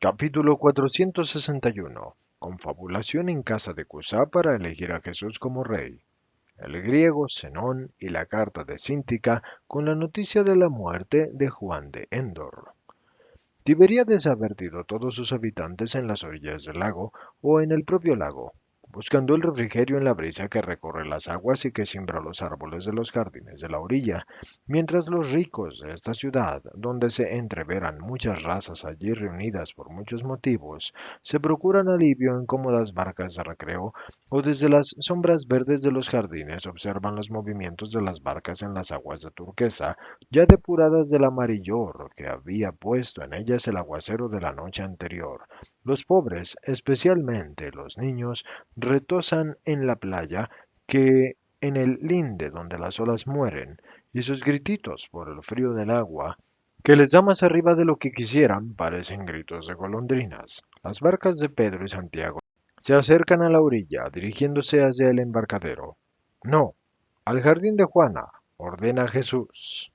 Capítulo 461. Confabulación en casa de Cusá para elegir a Jesús como rey. El griego Zenón y la carta de Cíntica con la noticia de la muerte de Juan de Endor. Tiberíades ha vertido todos sus habitantes en las orillas del lago o en el propio lago, buscando el refrigerio en la brisa que recorre las aguas y que siembra los árboles de los jardines de la orilla, mientras los ricos de esta ciudad, donde se entreveran muchas razas allí reunidas por muchos motivos, se procuran alivio en cómodas barcas de recreo o desde las sombras verdes de los jardines observan los movimientos de las barcas en las aguas de turquesa ya depuradas del amarillor que había puesto en ellas el aguacero de la noche anterior. Los pobres, especialmente los niños, retozan en la playa que en el linde donde las olas mueren, y sus grititos por el frío del agua, que les da más arriba de lo que quisieran, parecen gritos de golondrinas. Las barcas de Pedro y Santiago se acercan a la orilla, dirigiéndose hacia el embarcadero. No, al jardín de Juana, ordena Jesús.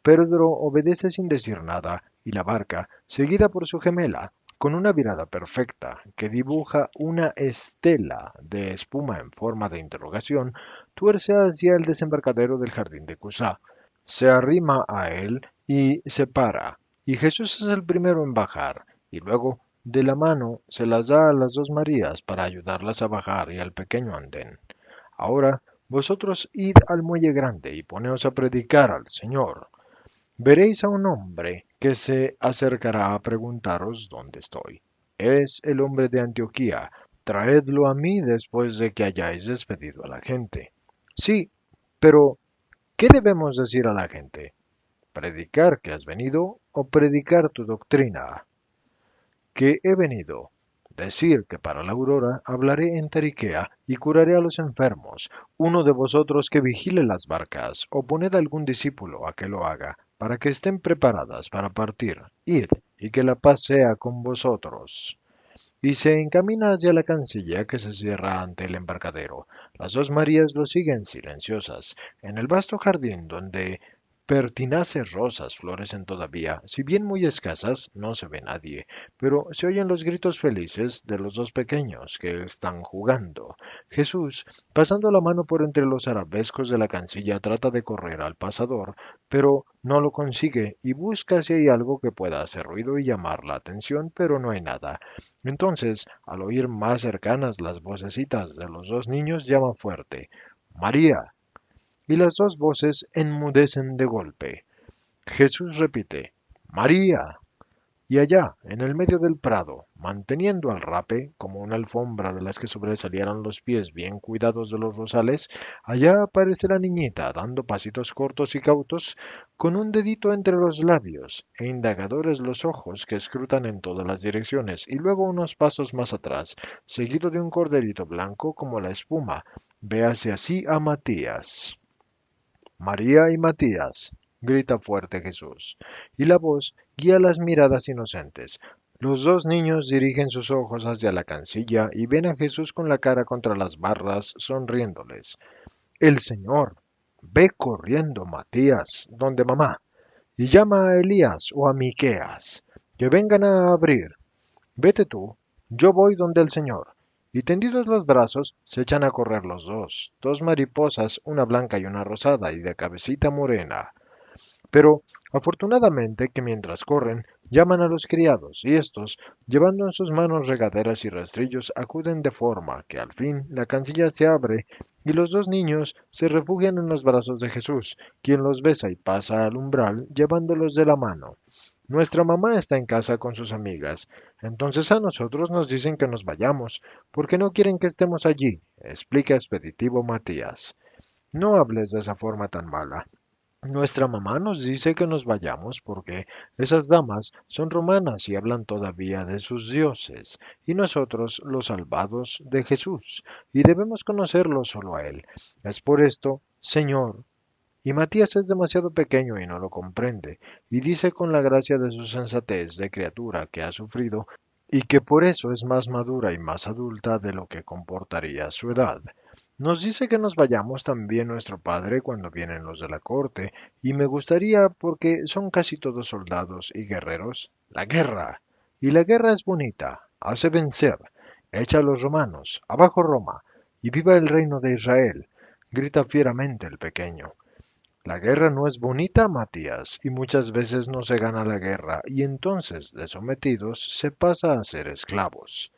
Pedro obedece sin decir nada, y la barca, seguida por su gemela, con una virada perfecta que dibuja una estela de espuma en forma de interrogación, tuerce hacia el desembarcadero del jardín de Cusá. Se arrima a él y se para, y Jesús es el primero en bajar, y luego de la mano se las da a las dos Marías para ayudarlas a bajar y al pequeño andén. Ahora vosotros id al muelle grande y poneos a predicar al Señor. Veréis a un hombre que se acercará a preguntaros dónde estoy. Es el hombre de Antioquía. Traedlo a mí después de que hayáis despedido a la gente. Sí, pero ¿qué debemos decir a la gente? ¿Predicar que has venido o predicar tu doctrina? Que he venido. Decir que para la aurora hablaré en Teriquea y curaré a los enfermos. Uno de vosotros que vigile las barcas, o poned algún discípulo a que lo haga, para que estén preparadas para partir. Id, y que la paz sea con vosotros. Y se encamina hacia la cancilla que se cierra ante el embarcadero. Las dos Marías lo siguen silenciosas. En el vasto jardín donde pertinaces rosas florecen todavía, si bien muy escasas, no se ve nadie, pero se oyen los gritos felices de los dos pequeños que están jugando. Jesús, pasando la mano por entre los arabescos de la cancilla, trata de correr al pasador, pero no lo consigue y busca si hay algo que pueda hacer ruido y llamar la atención, pero no hay nada. Entonces, al oír más cercanas las vocecitas de los dos niños, llama fuerte, María, y las dos voces enmudecen de golpe. Jesús repite, María. Y allá, en el medio del prado, manteniendo al rape como una alfombra de las que sobresalieran los pies bien cuidados de los rosales, allá aparece la niñita dando pasitos cortos y cautos, con un dedito entre los labios, e indagadores los ojos que escrutan en todas las direcciones, y luego unos pasos más atrás, seguido de un corderito blanco como la espuma, véase así a Matías. María y Matías, grita fuerte Jesús, y la voz guía las miradas inocentes. Los dos niños dirigen sus ojos hacia la cancilla y ven a Jesús con la cara contra las barras, sonriéndoles. El Señor. Ve corriendo, Matías, donde mamá, y llama a Elías o a Miqueas, que vengan a abrir. Vete tú, yo voy donde el Señor. Y tendidos los brazos, se echan a correr los dos, dos mariposas, una blanca y una rosada, y de cabecita morena. Pero afortunadamente que mientras corren, llaman a los criados, y estos, llevando en sus manos regaderas y rastrillos, acuden de forma que al fin la cancilla se abre, y los dos niños se refugian en los brazos de Jesús, quien los besa y pasa al umbral, llevándolos de la mano. Nuestra mamá está en casa con sus amigas, entonces a nosotros nos dicen que nos vayamos, porque no quieren que estemos allí, explica expeditivo Matías. No hables de esa forma tan mala. Nuestra mamá nos dice que nos vayamos porque esas damas son romanas y hablan todavía de sus dioses, y nosotros los salvados de Jesús, y debemos conocerlo solo a Él. Es por esto, Señor, y Matías es demasiado pequeño y no lo comprende, y dice con la gracia de su sensatez de criatura que ha sufrido, y que por eso es más madura y más adulta de lo que comportaría su edad. Nos dice que nos vayamos también nuestro padre cuando vienen los de la corte, y me gustaría, porque son casi todos soldados y guerreros, la guerra, Y la guerra es bonita, hace vencer, echa a los romanos, abajo Roma, y viva el reino de Israel, grita fieramente el pequeño. La guerra no es bonita, Matías, y muchas veces no se gana la guerra, y entonces de sometidos se pasa a ser esclavos.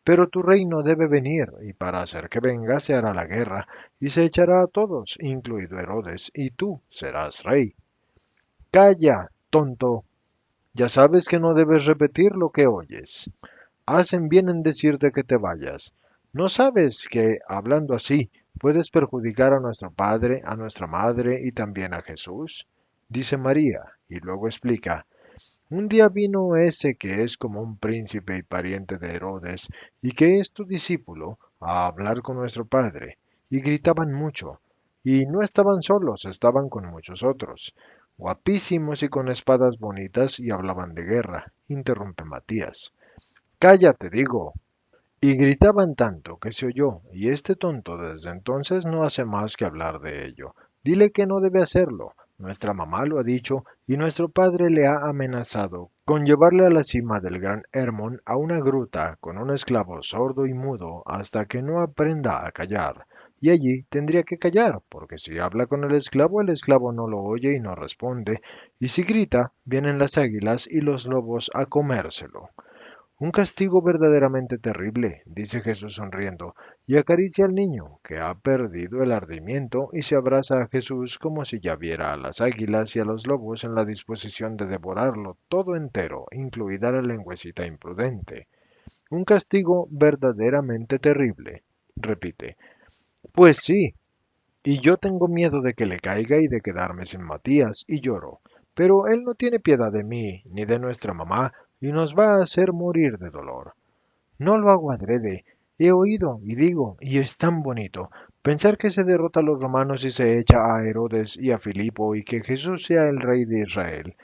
Pero tu reino debe venir, y para hacer que venga se hará la guerra, y se echará a todos, incluido Herodes, y tú serás rey. Calla, tonto. Ya sabes que no debes repetir lo que oyes. Hacen bien en decirte que te vayas. ¿No sabes que, hablando así, puedes perjudicar a nuestro padre, a nuestra madre y también a Jesús? Dice María, y luego explica, un día vino ese que es como un príncipe y pariente de Herodes, y que es tu discípulo, a hablar con nuestro padre, y gritaban mucho, y no estaban solos, estaban con muchos otros, guapísimos y con espadas bonitas, y hablaban de guerra, interrumpe Matías. Cállate, digo. Y gritaban tanto que se oyó, y este tonto desde entonces no hace más que hablar de ello. Dile que no debe hacerlo. Nuestra mamá lo ha dicho, y nuestro padre le ha amenazado con llevarle a la cima del gran Hermón a una gruta con un esclavo sordo y mudo hasta que no aprenda a callar. Y allí tendría que callar, porque si habla con el esclavo no lo oye y no responde, y si grita, vienen las águilas y los lobos a comérselo. Un castigo verdaderamente terrible, dice Jesús sonriendo, y acaricia al niño, que ha perdido el ardimiento, y se abraza a Jesús como si ya viera a las águilas y a los lobos en la disposición de devorarlo todo entero, incluida la lengüecita imprudente. Un castigo verdaderamente terrible, repite. Pues sí, y yo tengo miedo de que le caiga y de quedarme sin Matías, y lloro. Pero él no tiene piedad de mí, ni de nuestra mamá, y nos va a hacer morir de dolor. No lo hago adrede. He oído y digo, y es tan bonito, pensar que se derrota a los romanos y se echa a Herodes y a Filipo y que Jesús sea el rey de Israel.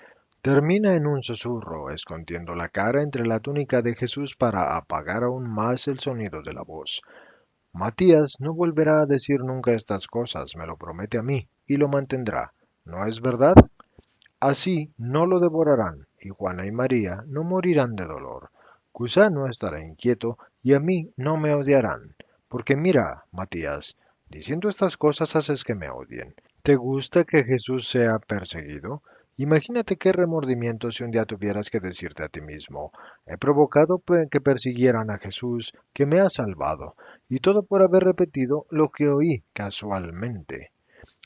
Termina en un susurro, escondiendo la cara entre la túnica de Jesús para apagar aún más el sonido de la voz. Matías no volverá a decir nunca estas cosas, me lo promete a mí, y lo mantendrá. ¿No es verdad? Así no lo devorarán, y Juana y María no morirán de dolor. Cusá no estará inquieto, y a mí no me odiarán. Porque mira, Matías, diciendo estas cosas haces que me odien. ¿Te gusta que Jesús sea perseguido? Imagínate qué remordimiento si un día tuvieras que decirte a ti mismo, he provocado que persiguieran a Jesús, que me ha salvado, y todo por haber repetido lo que oí casualmente.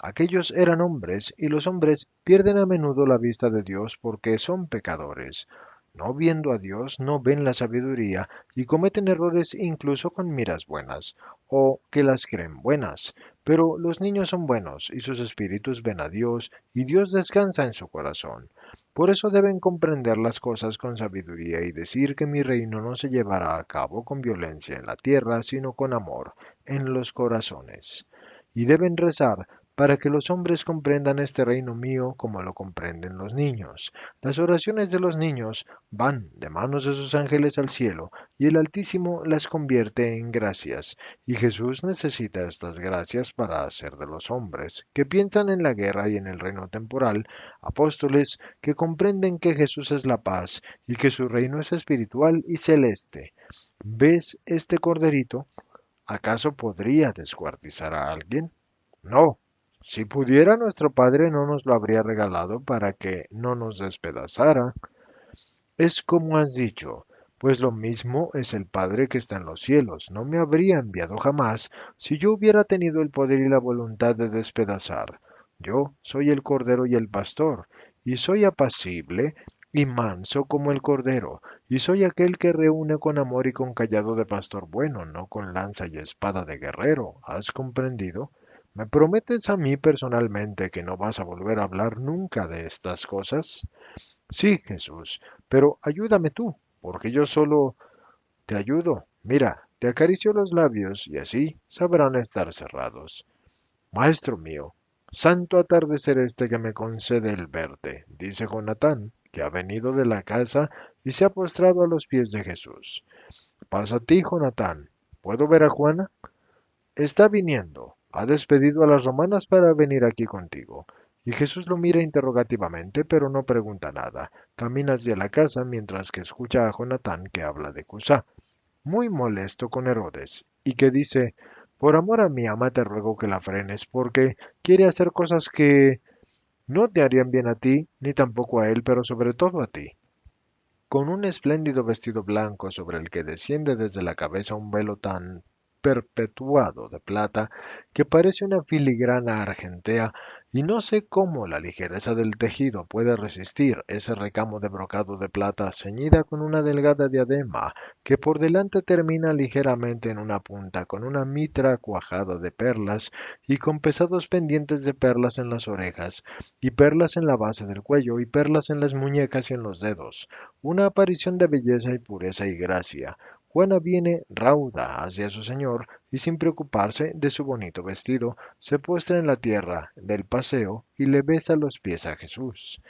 Aquellos eran hombres, y los hombres pierden a menudo la vista de Dios porque son pecadores. No viendo a Dios, no ven la sabiduría y cometen errores incluso con miras buenas, o que las creen buenas. Pero los niños son buenos y sus espíritus ven a Dios y Dios descansa en su corazón. Por eso deben comprender las cosas con sabiduría y decir que mi reino no se llevará a cabo con violencia en la tierra, sino con amor en los corazones. Y deben rezar para que los hombres comprendan este reino mío como lo comprenden los niños. Las oraciones de los niños van de manos de sus ángeles al cielo, y el Altísimo las convierte en gracias, y Jesús necesita estas gracias para hacer de los hombres, que piensan en la guerra y en el reino temporal, apóstoles que comprenden que Jesús es la paz, y que su reino es espiritual y celeste. ¿Ves este corderito? ¿Acaso podría descuartizar a alguien? No. Si pudiera, nuestro Padre no nos lo habría regalado para que no nos despedazara. Es como has dicho, pues lo mismo es el Padre que está en los cielos. No me habría enviado jamás si yo hubiera tenido el poder y la voluntad de despedazar. Yo soy el Cordero y el Pastor, y soy apacible y manso como el Cordero, y soy aquel que reúne con amor y con callado de pastor bueno, no con lanza y espada de guerrero. ¿Has comprendido? ¿Me prometes a mí personalmente que no vas a volver a hablar nunca de estas cosas? Sí, Jesús, pero ayúdame tú, porque yo solo te ayudo. Mira, te acaricio los labios y así sabrán estar cerrados. Maestro mío, santo atardecer este que me concede el verte, dice Jonatán, que ha venido de la casa y se ha postrado a los pies de Jesús. Pasa a ti, Jonatán. ¿Puedo ver a Juana? Está viniendo. Ha despedido a las romanas para venir aquí contigo. Y Jesús lo mira interrogativamente, pero no pregunta nada. Camina hacia la casa mientras que escucha a Jonatán que habla de Cusá, muy molesto con Herodes, y que dice, por amor a mi ama te ruego que la frenes, porque quiere hacer cosas que no te harían bien a ti, ni tampoco a él, pero sobre todo a ti. Con un espléndido vestido blanco sobre el que desciende desde la cabeza un velo tan perpetuado de plata que parece una filigrana argentea, y no sé cómo la ligereza del tejido puede resistir ese recamo de brocado de plata ceñida con una delgada diadema que por delante termina ligeramente en una punta con una mitra cuajada de perlas y con pesados pendientes de perlas en las orejas y perlas en la base del cuello y perlas en las muñecas y en los dedos, una aparición de belleza y pureza y gracia. Juana viene rauda hacia su señor y sin preocuparse de su bonito vestido, se postra en la tierra del paseo y le besa los pies a Jesús.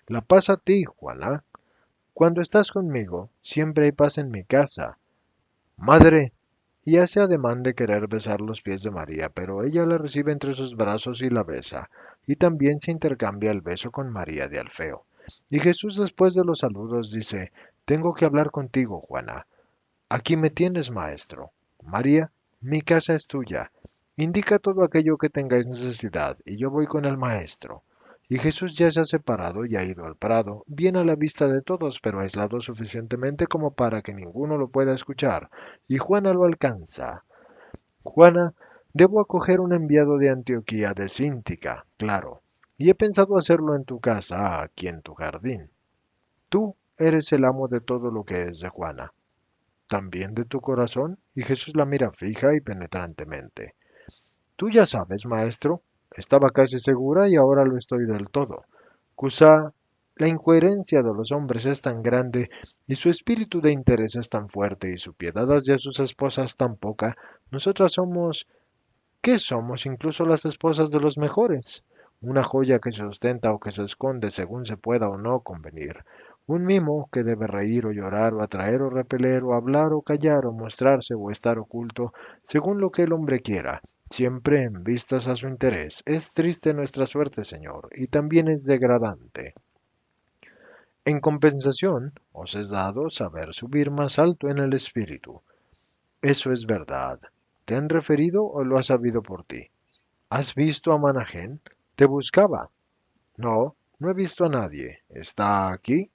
La paz a ti, Juana. Cuando estás conmigo, siempre hay paz en mi casa. Madre. Y hace ademán de querer besar los pies de María, pero ella la recibe entre sus brazos y la besa, y también se intercambia el beso con María de Alfeo. Y Jesús después de los saludos dice, tengo que hablar contigo, Juana. Aquí me tienes, maestro. María, mi casa es tuya. Indica todo aquello que tengáis necesidad, y yo voy con el maestro. Y Jesús ya se ha separado y ha ido al prado, bien a la vista de todos, pero aislado suficientemente como para que ninguno lo pueda escuchar. Y Juana lo alcanza. Juana, debo acoger un enviado de Antioquía de Cíntica, claro, y he pensado hacerlo en tu casa, aquí en tu jardín. Tú eres el amo de todo lo que es de Juana, también de tu corazón, y Jesús la mira fija y penetrantemente. Tú ya sabes, maestro, estaba casi segura y ahora lo estoy del todo. Quizá la incoherencia de los hombres es tan grande y su espíritu de interés es tan fuerte y su piedad hacia sus esposas tan poca, nosotras somos, ¿qué somos? Incluso las esposas de los mejores. Una joya que se ostenta o que se esconde según se pueda o no convenir. Un mimo que debe reír o llorar o atraer o repeler o hablar o callar o mostrarse o estar oculto según lo que el hombre quiera, siempre en vistas a su interés. Es triste nuestra suerte, Señor, y también es degradante. En compensación, os es dado saber subir más alto en el espíritu. Eso es verdad. ¿Te han referido o lo has sabido por ti? ¿Has visto a Managén? Te buscaba. No, no he visto a nadie. ¿Está aquí?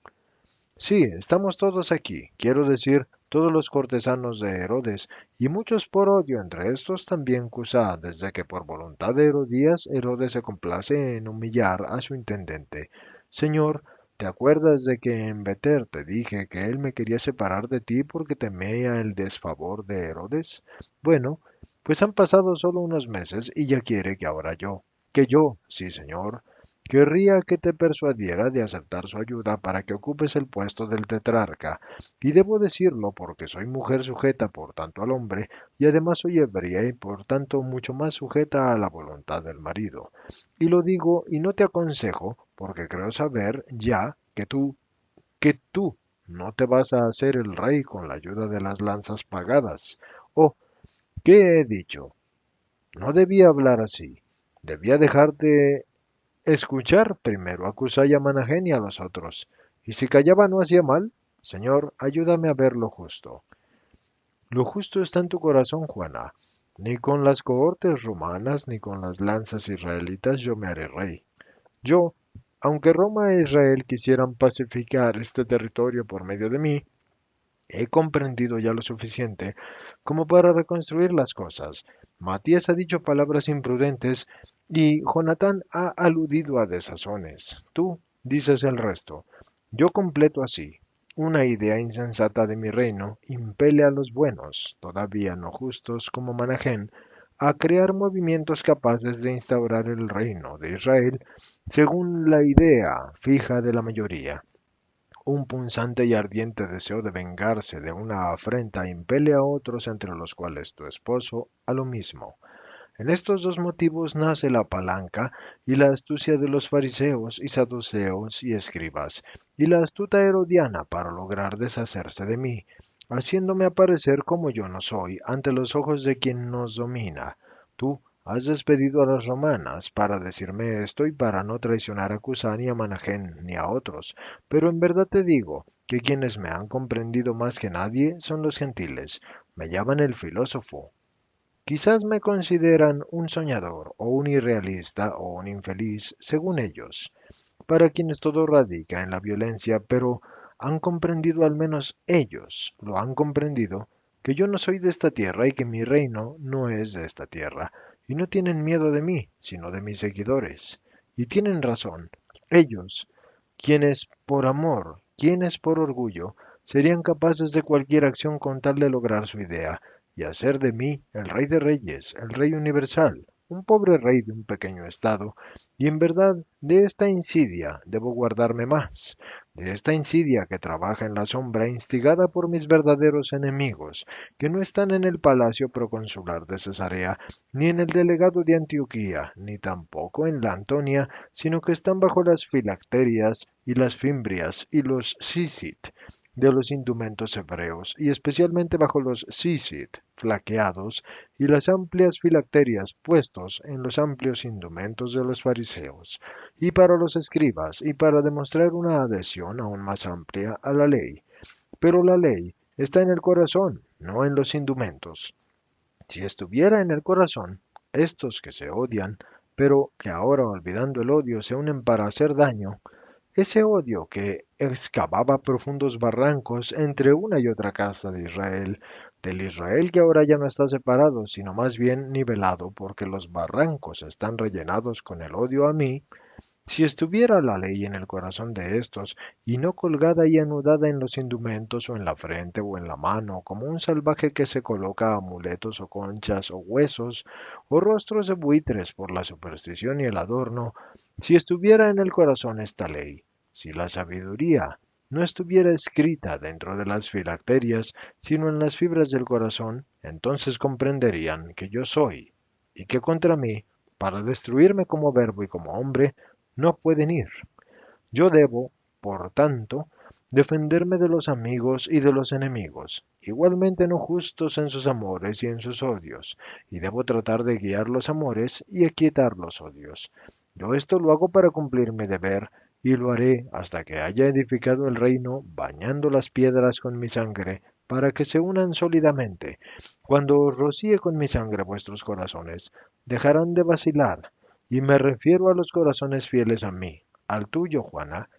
Sí, estamos todos aquí. Quiero decir, todos los cortesanos de Herodes, y muchos por odio, entre estos también Cusá, desde que por voluntad de Herodías Herodes se complace en humillar a su intendente. Señor, ¿te acuerdas de que en Beter te dije que él me quería separar de ti porque temía el desfavor de Herodes? Bueno, pues han pasado solo unos meses y ya quiere que ahora yo, que yo, sí, señor, querría que te persuadiera de aceptar su ayuda para que ocupes el puesto del tetrarca, y debo decirlo porque soy mujer sujeta por tanto al hombre, y además soy hebrea y por tanto mucho más sujeta a la voluntad del marido. Y lo digo y no te aconsejo porque creo saber ya que tú no te vas a hacer el rey con la ayuda de las lanzas pagadas. Oh, ¿qué he dicho? No debía hablar así. Debía dejarte escuchar primero a Kusai y a Manahem y a los otros, y si callaba no hacía mal. Señor, ayúdame a ver lo justo. Lo justo está en tu corazón, Juana. Ni con las cohortes romanas ni con las lanzas israelitas yo me haré rey. Yo, aunque Roma e Israel quisieran pacificar este territorio por medio de mí, he comprendido ya lo suficiente como para reconstruir las cosas. Matías ha dicho palabras imprudentes y Jonatán ha aludido a desazones. Tú dices el resto. Yo completo así. Una idea insensata de mi reino impele a los buenos, todavía no justos como Manahén, a crear movimientos capaces de instaurar el reino de Israel según la idea fija de la mayoría. Un punzante y ardiente deseo de vengarse de una afrenta impele a otros, entre los cuales tu esposo, a lo mismo. En estos dos motivos nace la palanca y la astucia de los fariseos y saduceos y escribas, y la astuta Herodiana para lograr deshacerse de mí, haciéndome aparecer como yo no soy ante los ojos de quien nos domina. Tú has despedido a las romanas para decirme esto y para no traicionar a Cusá ni a Manahén ni a otros, pero en verdad te digo que quienes me han comprendido más que nadie son los gentiles. Me llaman el filósofo. Quizás me consideran un soñador o un irrealista o un infeliz, según ellos, para quienes todo radica en la violencia, pero han comprendido, al menos ellos lo han comprendido, que yo no soy de esta tierra y que mi reino no es de esta tierra, y no tienen miedo de mí, sino de mis seguidores. Y tienen razón, ellos, quienes por amor, quienes por orgullo, serían capaces de cualquier acción con tal de lograr su idea, y hacer de mí el rey de reyes, el rey universal, un pobre rey de un pequeño estado, y en verdad de esta insidia debo guardarme más, de esta insidia que trabaja en la sombra instigada por mis verdaderos enemigos, que no están en el palacio proconsular de Cesarea, ni en el delegado de Antioquía, ni tampoco en la Antonia, sino que están bajo las filacterias y las fimbrias y los sisit de los indumentos hebreos, y especialmente bajo los sisit flaqueados y las amplias filacterias puestos en los amplios indumentos de los fariseos, y para los escribas, y para demostrar una adhesión aún más amplia a la ley. Pero la ley está en el corazón, no en los indumentos. Si estuviera en el corazón, estos que se odian, pero que ahora olvidando el odio se unen para hacer daño, ese odio que excavaba profundos barrancos entre una y otra casa de Israel, del Israel que ahora ya no está separado, sino más bien nivelado, porque los barrancos están rellenados con el odio a mí, si estuviera la ley en el corazón de estos, y no colgada y anudada en los indumentos o en la frente o en la mano, como un salvaje que se coloca amuletos o conchas o huesos o rostros de buitres por la superstición y el adorno, si estuviera en el corazón esta ley, si la sabiduría no estuviera escrita dentro de las filacterias, sino en las fibras del corazón, entonces comprenderían que yo soy, y que contra mí, para destruirme como verbo y como hombre, no pueden ir. Yo debo, por tanto, defenderme de los amigos y de los enemigos, igualmente no justos en sus amores y en sus odios, y debo tratar de guiar los amores y aquietar los odios. Yo esto lo hago para cumplir mi deber, y lo haré hasta que haya edificado el reino, bañando las piedras con mi sangre, para que se unan sólidamente. Cuando os rocíe con mi sangre vuestros corazones, dejarán de vacilar, y me refiero a los corazones fieles a mí, al tuyo, Juana,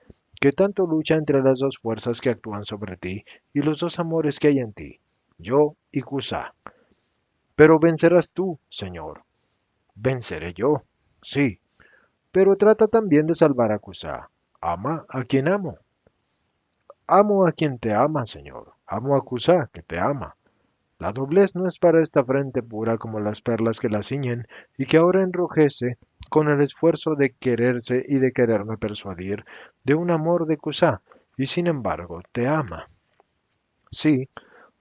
que tanto lucha entre las dos fuerzas que actúan sobre ti y los dos amores que hay en ti, yo y Cusá. Pero vencerás tú, Señor. Venceré yo, sí, pero trata también de salvar a Cusá. Ama a quien amo. Amo a quien te ama, Señor. Amo a Cusá, que te ama. La doblez no es para esta frente pura como las perlas que la ciñen y que ahora enrojece con el esfuerzo de quererse y de quererme persuadir de un amor de Cusá, y sin embargo te ama. Sí,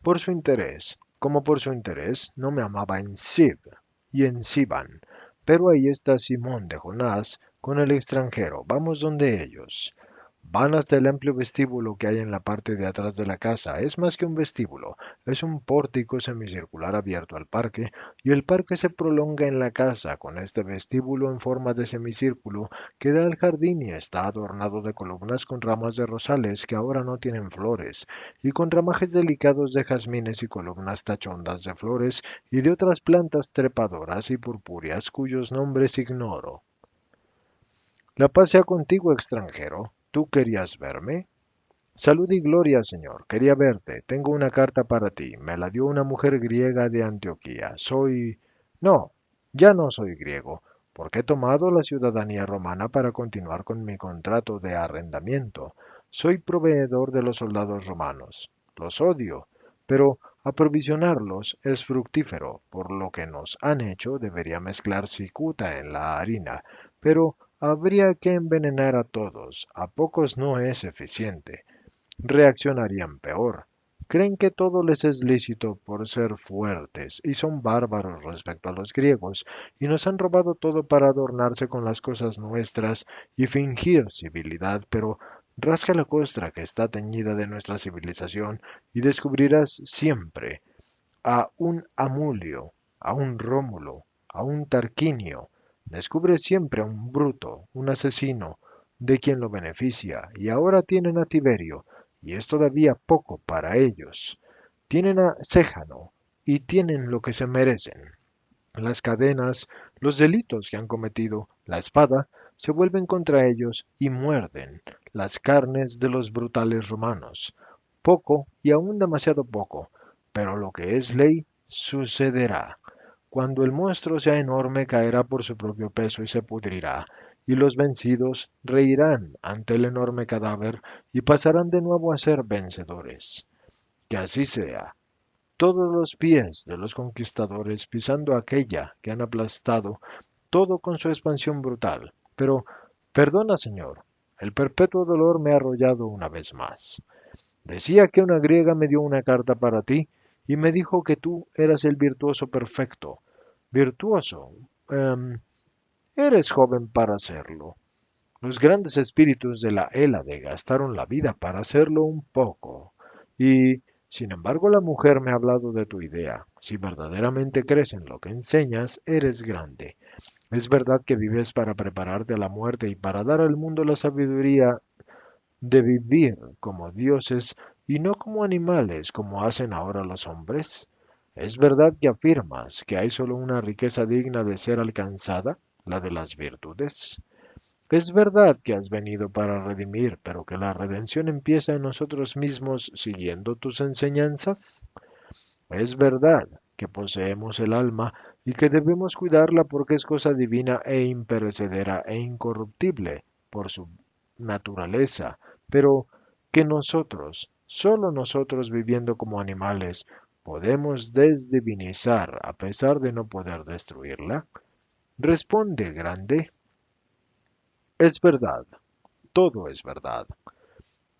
por su interés, como por su interés no me amaba en Sib y en Siban, pero ahí está Simón de Jonás con el extranjero, vamos donde ellos. Van hasta el amplio vestíbulo que hay en la parte de atrás de la casa. Es más que un vestíbulo, es un pórtico semicircular abierto al parque, y el parque se prolonga en la casa con este vestíbulo en forma de semicírculo que da al jardín y está adornado de columnas con ramas de rosales que ahora no tienen flores, y con ramajes delicados de jazmines y columnas tachondas de flores y de otras plantas trepadoras y purpúreas cuyos nombres ignoro. La paz sea contigo, extranjero. ¿Tú querías verme? Salud y gloria, Señor. Quería verte. Tengo una carta para ti. Me la dio una mujer griega de Antioquía. Soy... No, ya no soy griego, porque he tomado la ciudadanía romana para continuar con mi contrato de arrendamiento. Soy proveedor de los soldados romanos. Los odio, pero aprovisionarlos es fructífero. Por lo que nos han hecho, debería mezclar cicuta en la harina, pero habría que envenenar a todos. A pocos no es eficiente. Reaccionarían peor. Creen que todo les es lícito por ser fuertes y son bárbaros respecto a los griegos y nos han robado todo para adornarse con las cosas nuestras y fingir civilidad, pero rasca la costra que está teñida de nuestra civilización y descubrirás siempre a un Amulio, a un Rómulo, a un Tarquinio, descubre siempre a un Bruto, un asesino, de quien lo beneficia, y ahora tienen a Tiberio, y es todavía poco para ellos. Tienen a Séjano, y tienen lo que se merecen. Las cadenas, los delitos que han cometido, la espada, se vuelven contra ellos y muerden las carnes de los brutales romanos. Poco y aún demasiado poco, pero lo que es ley sucederá. Cuando el monstruo sea enorme caerá por su propio peso y se pudrirá, y los vencidos reirán ante el enorme cadáver y pasarán de nuevo a ser vencedores. Que así sea. Todos los pies de los conquistadores pisando aquella que han aplastado, todo con su expansión brutal. Pero, perdona, señor, el perpetuo dolor me ha arrollado una vez más. Decía que una griega me dio una carta para ti y me dijo que tú eras el virtuoso perfecto. Virtuoso. Eres joven para serlo. Los grandes espíritus de la Hélade gastaron la vida para hacerlo un poco. Y, sin embargo, la mujer me ha hablado de tu idea. Si verdaderamente crees en lo que enseñas, eres grande. Es verdad que vives para prepararte a la muerte y para dar al mundo la sabiduría de vivir como dioses y no como animales como hacen ahora los hombres. Es verdad que afirmas que hay solo una riqueza digna de ser alcanzada, la de las virtudes. Es verdad que has venido para redimir, pero que la redención empieza en nosotros mismos siguiendo tus enseñanzas. Es verdad que poseemos el alma y que debemos cuidarla porque es cosa divina e imperecedera e incorruptible por su naturaleza, pero que nosotros, solo nosotros viviendo como animales, podemos desdivinizar a pesar de no poder destruirla. Responde, grande. Es verdad, todo es verdad.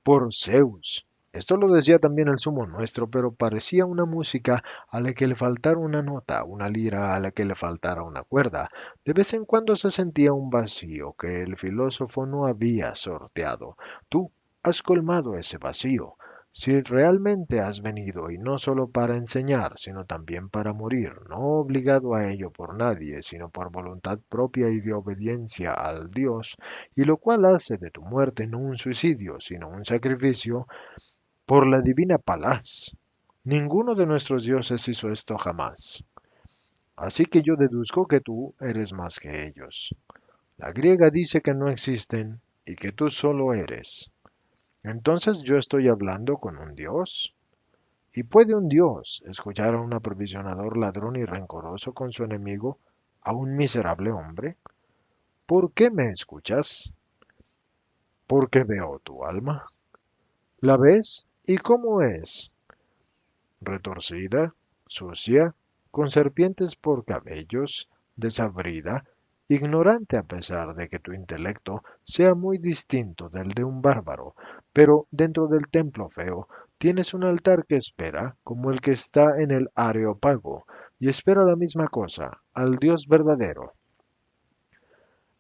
Por Zeus. Esto lo decía también el sumo nuestro, pero parecía una música a la que le faltara una nota, una lira a la que le faltara una cuerda. De vez en cuando se sentía un vacío que el filósofo no había sorteado. Tú has colmado ese vacío. Si realmente has venido y no solo para enseñar, sino también para morir, no obligado a ello por nadie, sino por voluntad propia y de obediencia al Dios, y lo cual hace de tu muerte no un suicidio, sino un sacrificio, por la divina Palaz. Ninguno de nuestros dioses hizo esto jamás. Así que yo deduzco que tú eres más que ellos. La griega dice que no existen y que tú solo eres. Entonces yo estoy hablando con un dios. ¿Y puede un dios escuchar a un aprovisionador ladrón y rencoroso con su enemigo, a un miserable hombre? ¿Por qué me escuchas? Porque veo tu alma. ¿La ves? ¿Y cómo es? Retorcida, sucia, con serpientes por cabellos, desabrida, ignorante a pesar de que tu intelecto sea muy distinto del de un bárbaro, pero dentro del templo feo tienes un altar que espera, como el que está en el Areópago, y espera la misma cosa, al Dios verdadero.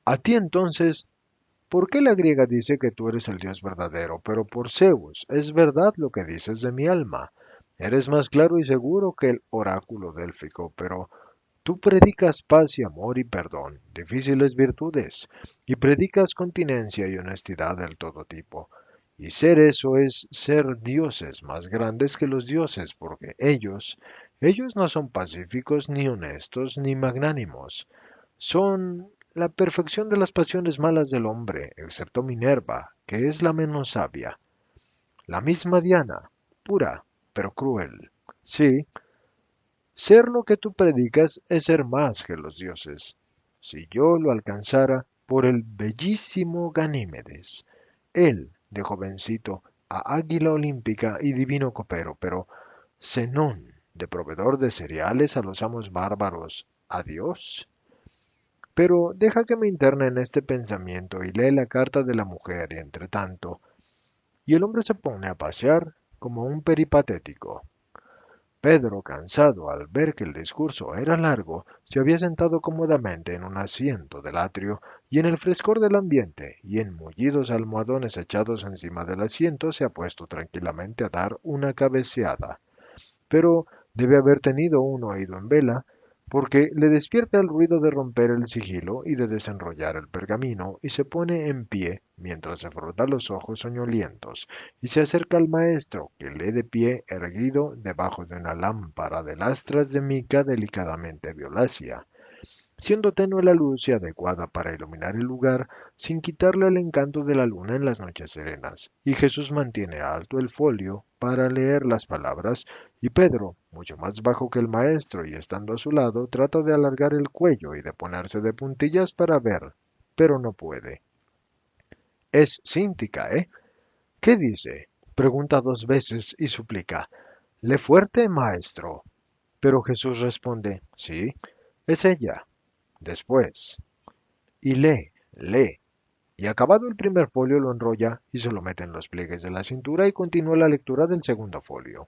A ti entonces, ¿por qué la griega dice que tú eres el Dios verdadero? Pero por Zeus, es verdad lo que dices de mi alma. Eres más claro y seguro que el oráculo délfico, pero tú predicas paz y amor y perdón, difíciles virtudes, y predicas continencia y honestidad del todo tipo. Y ser eso es ser dioses más grandes que los dioses, porque ellos no son pacíficos, ni honestos, ni magnánimos. Son la perfección de las pasiones malas del hombre, excepto Minerva, que es la menos sabia. La misma Diana, pura, pero cruel. Sí, ser lo que tú predicas es ser más que los dioses. Si yo lo alcanzara por el bellísimo Ganímedes, él, de jovencito, a águila olímpica y divino copero, pero Zenón, de proveedor de cereales a los amos bárbaros, ¿a Dios? Pero deja que me interne en este pensamiento y lee la carta de la mujer, y entre tanto, y el hombre se pone a pasear como un peripatético. Pedro, cansado al ver que el discurso era largo, se había sentado cómodamente en un asiento del atrio y en el frescor del ambiente, y en mullidos almohadones echados encima del asiento se ha puesto tranquilamente a dar una cabeceada. Pero debe haber tenido un oído en vela, porque le despierta el ruido de romper el sigilo y de desenrollar el pergamino, y se pone en pie mientras se frota los ojos soñolientos, y se acerca al maestro, que lee de pie erguido debajo de una lámpara de lastras de mica delicadamente violácea, siendo tenue la luz y adecuada para iluminar el lugar, sin quitarle el encanto de la luna en las noches serenas. Y Jesús mantiene alto el folio para leer las palabras, y Pedro, mucho más bajo que el maestro y estando a su lado, trata de alargar el cuello y de ponerse de puntillas para ver, pero no puede. Es Cíntica, ¿eh? ¿Qué dice? Pregunta dos veces y suplica. «Le fuerte, maestro». Pero Jesús responde, «Sí, es ella». Después, y lee. Y acabado el primer folio lo enrolla y se lo mete en los pliegues de la cintura y continúa la lectura del segundo folio.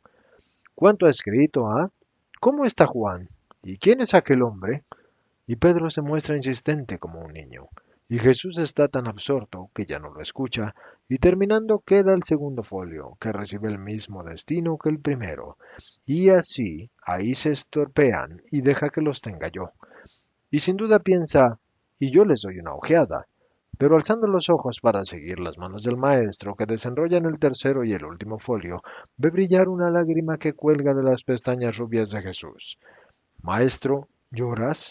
¿Cuánto ha escrito, ah? ¿Cómo está Juan? ¿Y quién es aquel hombre? Y Pedro se muestra insistente como un niño. Y Jesús está tan absorto que ya no lo escucha, y terminando queda el segundo folio, que recibe el mismo destino que el primero. Y así, ahí se estorpean y deja que los tenga yo. Y sin duda piensa, y yo les doy una ojeada. Pero alzando los ojos para seguir las manos del maestro, que desenrollan el tercero y el último folio, ve brillar una lágrima que cuelga de las pestañas rubias de Jesús. Maestro, ¿lloras?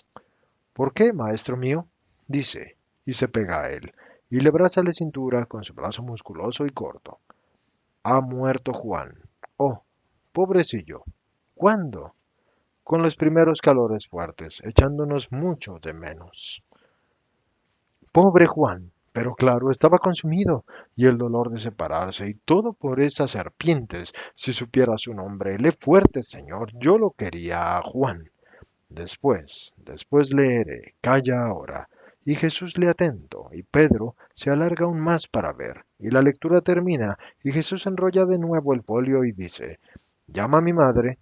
¿Por qué, maestro mío? Dice, y se pega a él, y le abraza la cintura con su brazo musculoso y corto. Ha muerto Juan. Oh, pobrecillo. ¿Cuándo? Con los primeros calores fuertes, echándonos mucho de menos. Pobre Juan, pero claro, estaba consumido, y el dolor de separarse, y todo por esas serpientes. Si supiera su nombre, le fuerte, señor, yo lo quería a Juan. Después leeré, calla ahora. Y Jesús le atento, y Pedro se alarga aún más para ver, y la lectura termina, y Jesús enrolla de nuevo el folio y dice, llama a mi madre.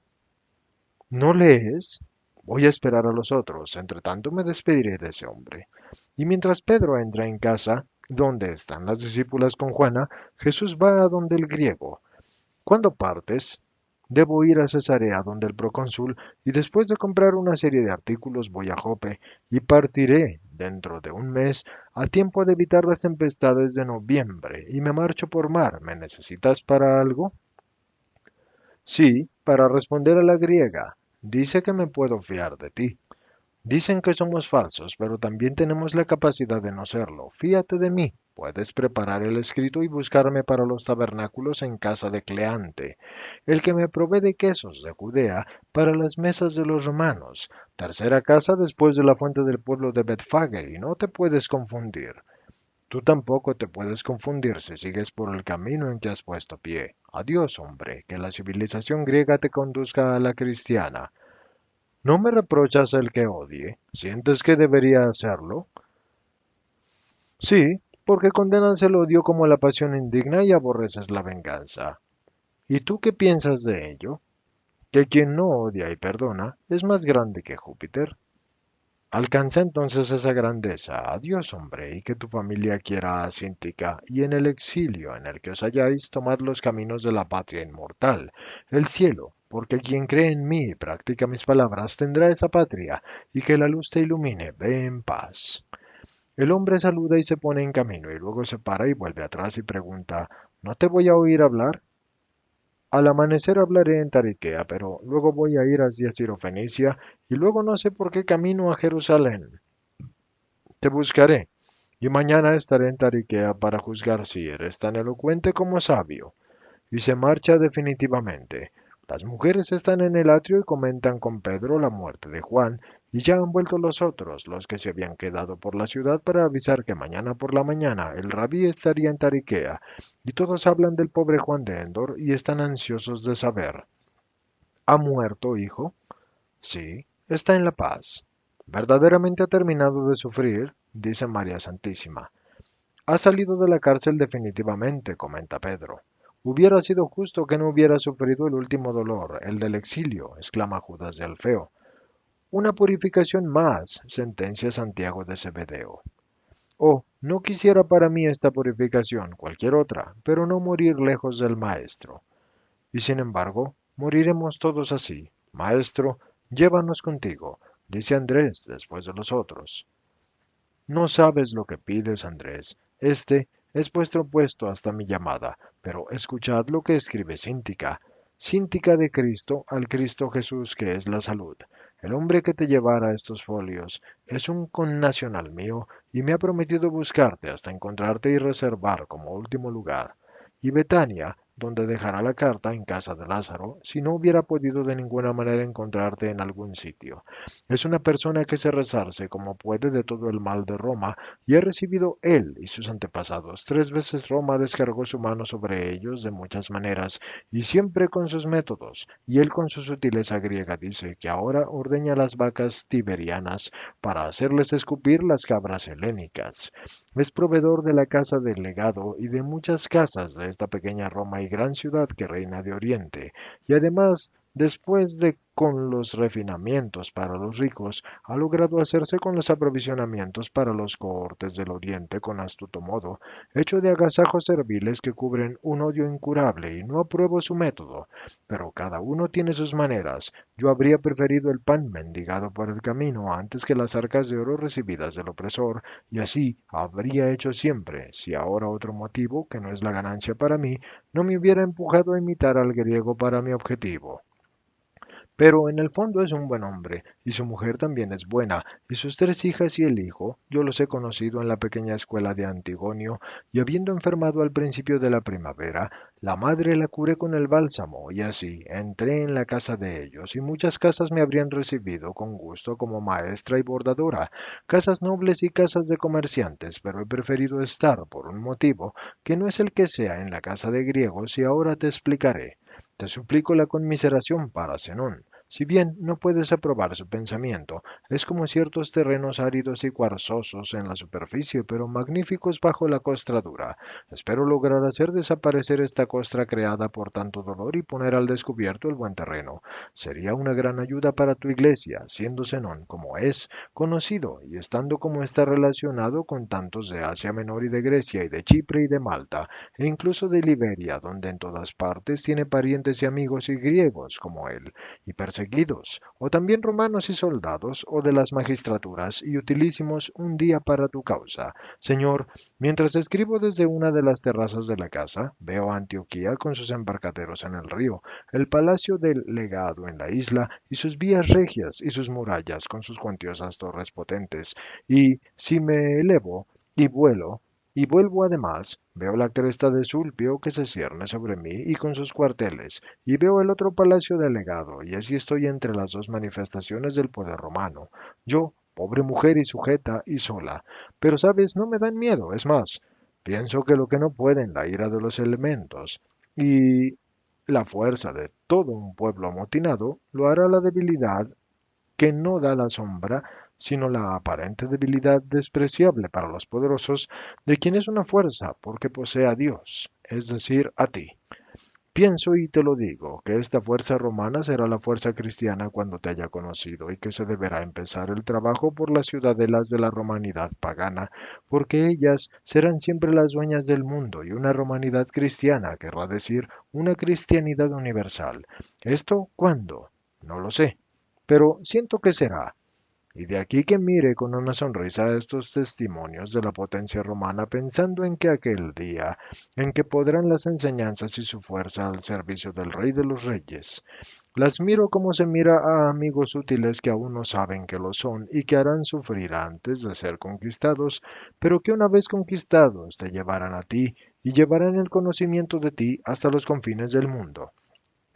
¿No lees? Voy a esperar a los otros, entre tanto me despediré de ese hombre. Y mientras Pedro entra en casa, donde están las discípulas con Juana, Jesús va a donde el griego. ¿Cuándo partes? Debo ir a Cesarea donde el procónsul, y después de comprar una serie de artículos voy a Jope, y partiré dentro de un mes, a tiempo de evitar las tempestades de noviembre, y me marcho por mar. ¿Me necesitas para algo? Sí, para responder a la griega. Dice que me puedo fiar de ti. Dicen que somos falsos, pero también tenemos la capacidad de no serlo. Fíate de mí. Puedes preparar el escrito y buscarme para los tabernáculos en casa de Cleante, el que me provee de quesos de Judea para las mesas de los romanos, tercera casa después de la fuente del pueblo de Betfage, y no te puedes confundir. Tú tampoco te puedes confundir si sigues por el camino en que has puesto pie. Adiós, hombre, que la civilización griega te conduzca a la cristiana. ¿No me reprochas el que odie? ¿Sientes que debería hacerlo? Sí, porque condenas el odio como la pasión indigna y aborreces la venganza. ¿Y tú qué piensas de ello? Que quien no odia y perdona es más grande que Júpiter. Alcanza entonces esa grandeza. Adiós, hombre, y que tu familia quiera a Cíntica, y en el exilio en el que os halláis, tomad los caminos de la patria inmortal, el cielo, porque quien cree en mí y practica mis palabras tendrá esa patria, y que la luz te ilumine. Ve en paz. El hombre saluda y se pone en camino, y luego se para y vuelve atrás y pregunta, ¿no te voy a oír hablar? Al amanecer hablaré en Tariquea, pero luego voy a ir hacia Sirofenicia y luego no sé por qué camino a Jerusalén. Te buscaré, y mañana estaré en Tariquea para juzgar si eres tan elocuente como sabio. Y se marcha definitivamente. Las mujeres están en el atrio y comentan con Pedro la muerte de Juan, y ya han vuelto los otros, los que se habían quedado por la ciudad para avisar que mañana por la mañana el rabí estaría en Tariquea, y todos hablan del pobre Juan de Endor y están ansiosos de saber. ¿Ha muerto, hijo? Sí, está en la paz. Verdaderamente ha terminado de sufrir, dice María Santísima. Ha salido de la cárcel definitivamente, comenta Pedro. Hubiera sido justo que no hubiera sufrido el último dolor, el del exilio, exclama Judas de Alfeo. Una purificación más, sentencia Santiago de Cebedeo. Oh, no quisiera para mí esta purificación, cualquier otra, pero no morir lejos del Maestro. Y sin embargo, moriremos todos así. Maestro, llévanos contigo. dice Andrés después de los otros. No sabes lo que pides, Andrés. Este es vuestro puesto hasta mi llamada, pero escuchad lo que escribe Cíntica. Cíntica de Cristo al Cristo Jesús que es la salud. El hombre que te llevara estos folios es un connacional mío y me ha prometido buscarte hasta encontrarte y reservar como último lugar. Y Betania, donde dejará la carta en casa de Lázaro, si no hubiera podido de ninguna manera encontrarte en algún sitio. Es una persona que se resarce como puede de todo el mal de Roma, y ha recibido él y sus antepasados. 3 veces Roma descargó su mano sobre ellos de muchas maneras, y siempre con sus métodos, y él con su sutileza griega dice que ahora ordeña las vacas tiberianas para hacerles escupir las cabras helénicas. Es proveedor de la casa del legado y de muchas casas de esta pequeña Roma y gran ciudad que reina de Oriente, y además después de con los refinamientos para los ricos, ha logrado hacerse con los aprovisionamientos para los cohortes del Oriente con astuto modo, hecho de agasajos serviles que cubren un odio incurable, y no apruebo su método, pero cada uno tiene sus maneras. Yo habría preferido el pan mendigado por el camino antes que las arcas de oro recibidas del opresor, y así habría hecho siempre, si ahora otro motivo, que no es la ganancia para mí, no me hubiera empujado a imitar al griego para mi objetivo. Pero en el fondo es un buen hombre, y su mujer también es buena, y sus 3 hijas y el hijo, yo los he conocido en la pequeña escuela de Antigonio, y habiendo enfermado al principio de la primavera, la madre la curé con el bálsamo, y así entré en la casa de ellos, y muchas casas me habrían recibido con gusto como maestra y bordadora, casas nobles y casas de comerciantes, pero he preferido estar por un motivo que no es el que sea en la casa de griegos, y ahora te explicaré. Te suplico la conmiseración para Zenón. Si bien no puedes aprobar su pensamiento, es como ciertos terrenos áridos y cuarzosos en la superficie, pero magníficos bajo la costra dura. Espero lograr hacer desaparecer esta costra creada por tanto dolor y poner al descubierto el buen terreno. Sería una gran ayuda para tu iglesia, siendo Zenón, como es, conocido y estando como está relacionado con tantos de Asia Menor y de Grecia y de Chipre y de Malta, e incluso de Liberia, donde en todas partes tiene parientes y amigos y griegos como él y perseguidos, o también romanos y soldados, o de las magistraturas, y utilísimos un día para tu causa. Señor, mientras escribo desde una de las terrazas de la casa, veo a Antioquía con sus embarcaderos en el río, el palacio del legado en la isla, y sus vías regias, y sus murallas con sus cuantiosas torres potentes, y si me elevo y vuelo, y vuelvo además, veo la cresta de Sulpio que se cierne sobre mí y con sus cuarteles, y veo el otro palacio delegado, y así estoy entre las dos manifestaciones del poder romano. Yo, pobre mujer y sujeta y sola. Pero, sabes, no me dan miedo, es más, pienso que lo que no pueden la ira de los elementos y la fuerza de todo un pueblo amotinado, lo hará la debilidad que no da la sombra, sino la aparente debilidad despreciable para los poderosos, de quien es una fuerza porque posee a Dios, es decir, a ti. Pienso y te lo digo, que esta fuerza romana será la fuerza cristiana cuando te haya conocido y que se deberá empezar el trabajo por las ciudadelas de la romanidad pagana, porque ellas serán siempre las dueñas del mundo y una romanidad cristiana querrá decir una cristianidad universal. ¿Esto cuándo? No lo sé, pero siento que será. Y de aquí que mire con una sonrisa estos testimonios de la potencia romana, pensando en que aquel día en que podrán las enseñanzas y su fuerza al servicio del Rey de los Reyes. Las miro como se mira a amigos útiles que aún no saben que lo son y que harán sufrir antes de ser conquistados, pero que una vez conquistados te llevarán a ti y llevarán el conocimiento de ti hasta los confines del mundo.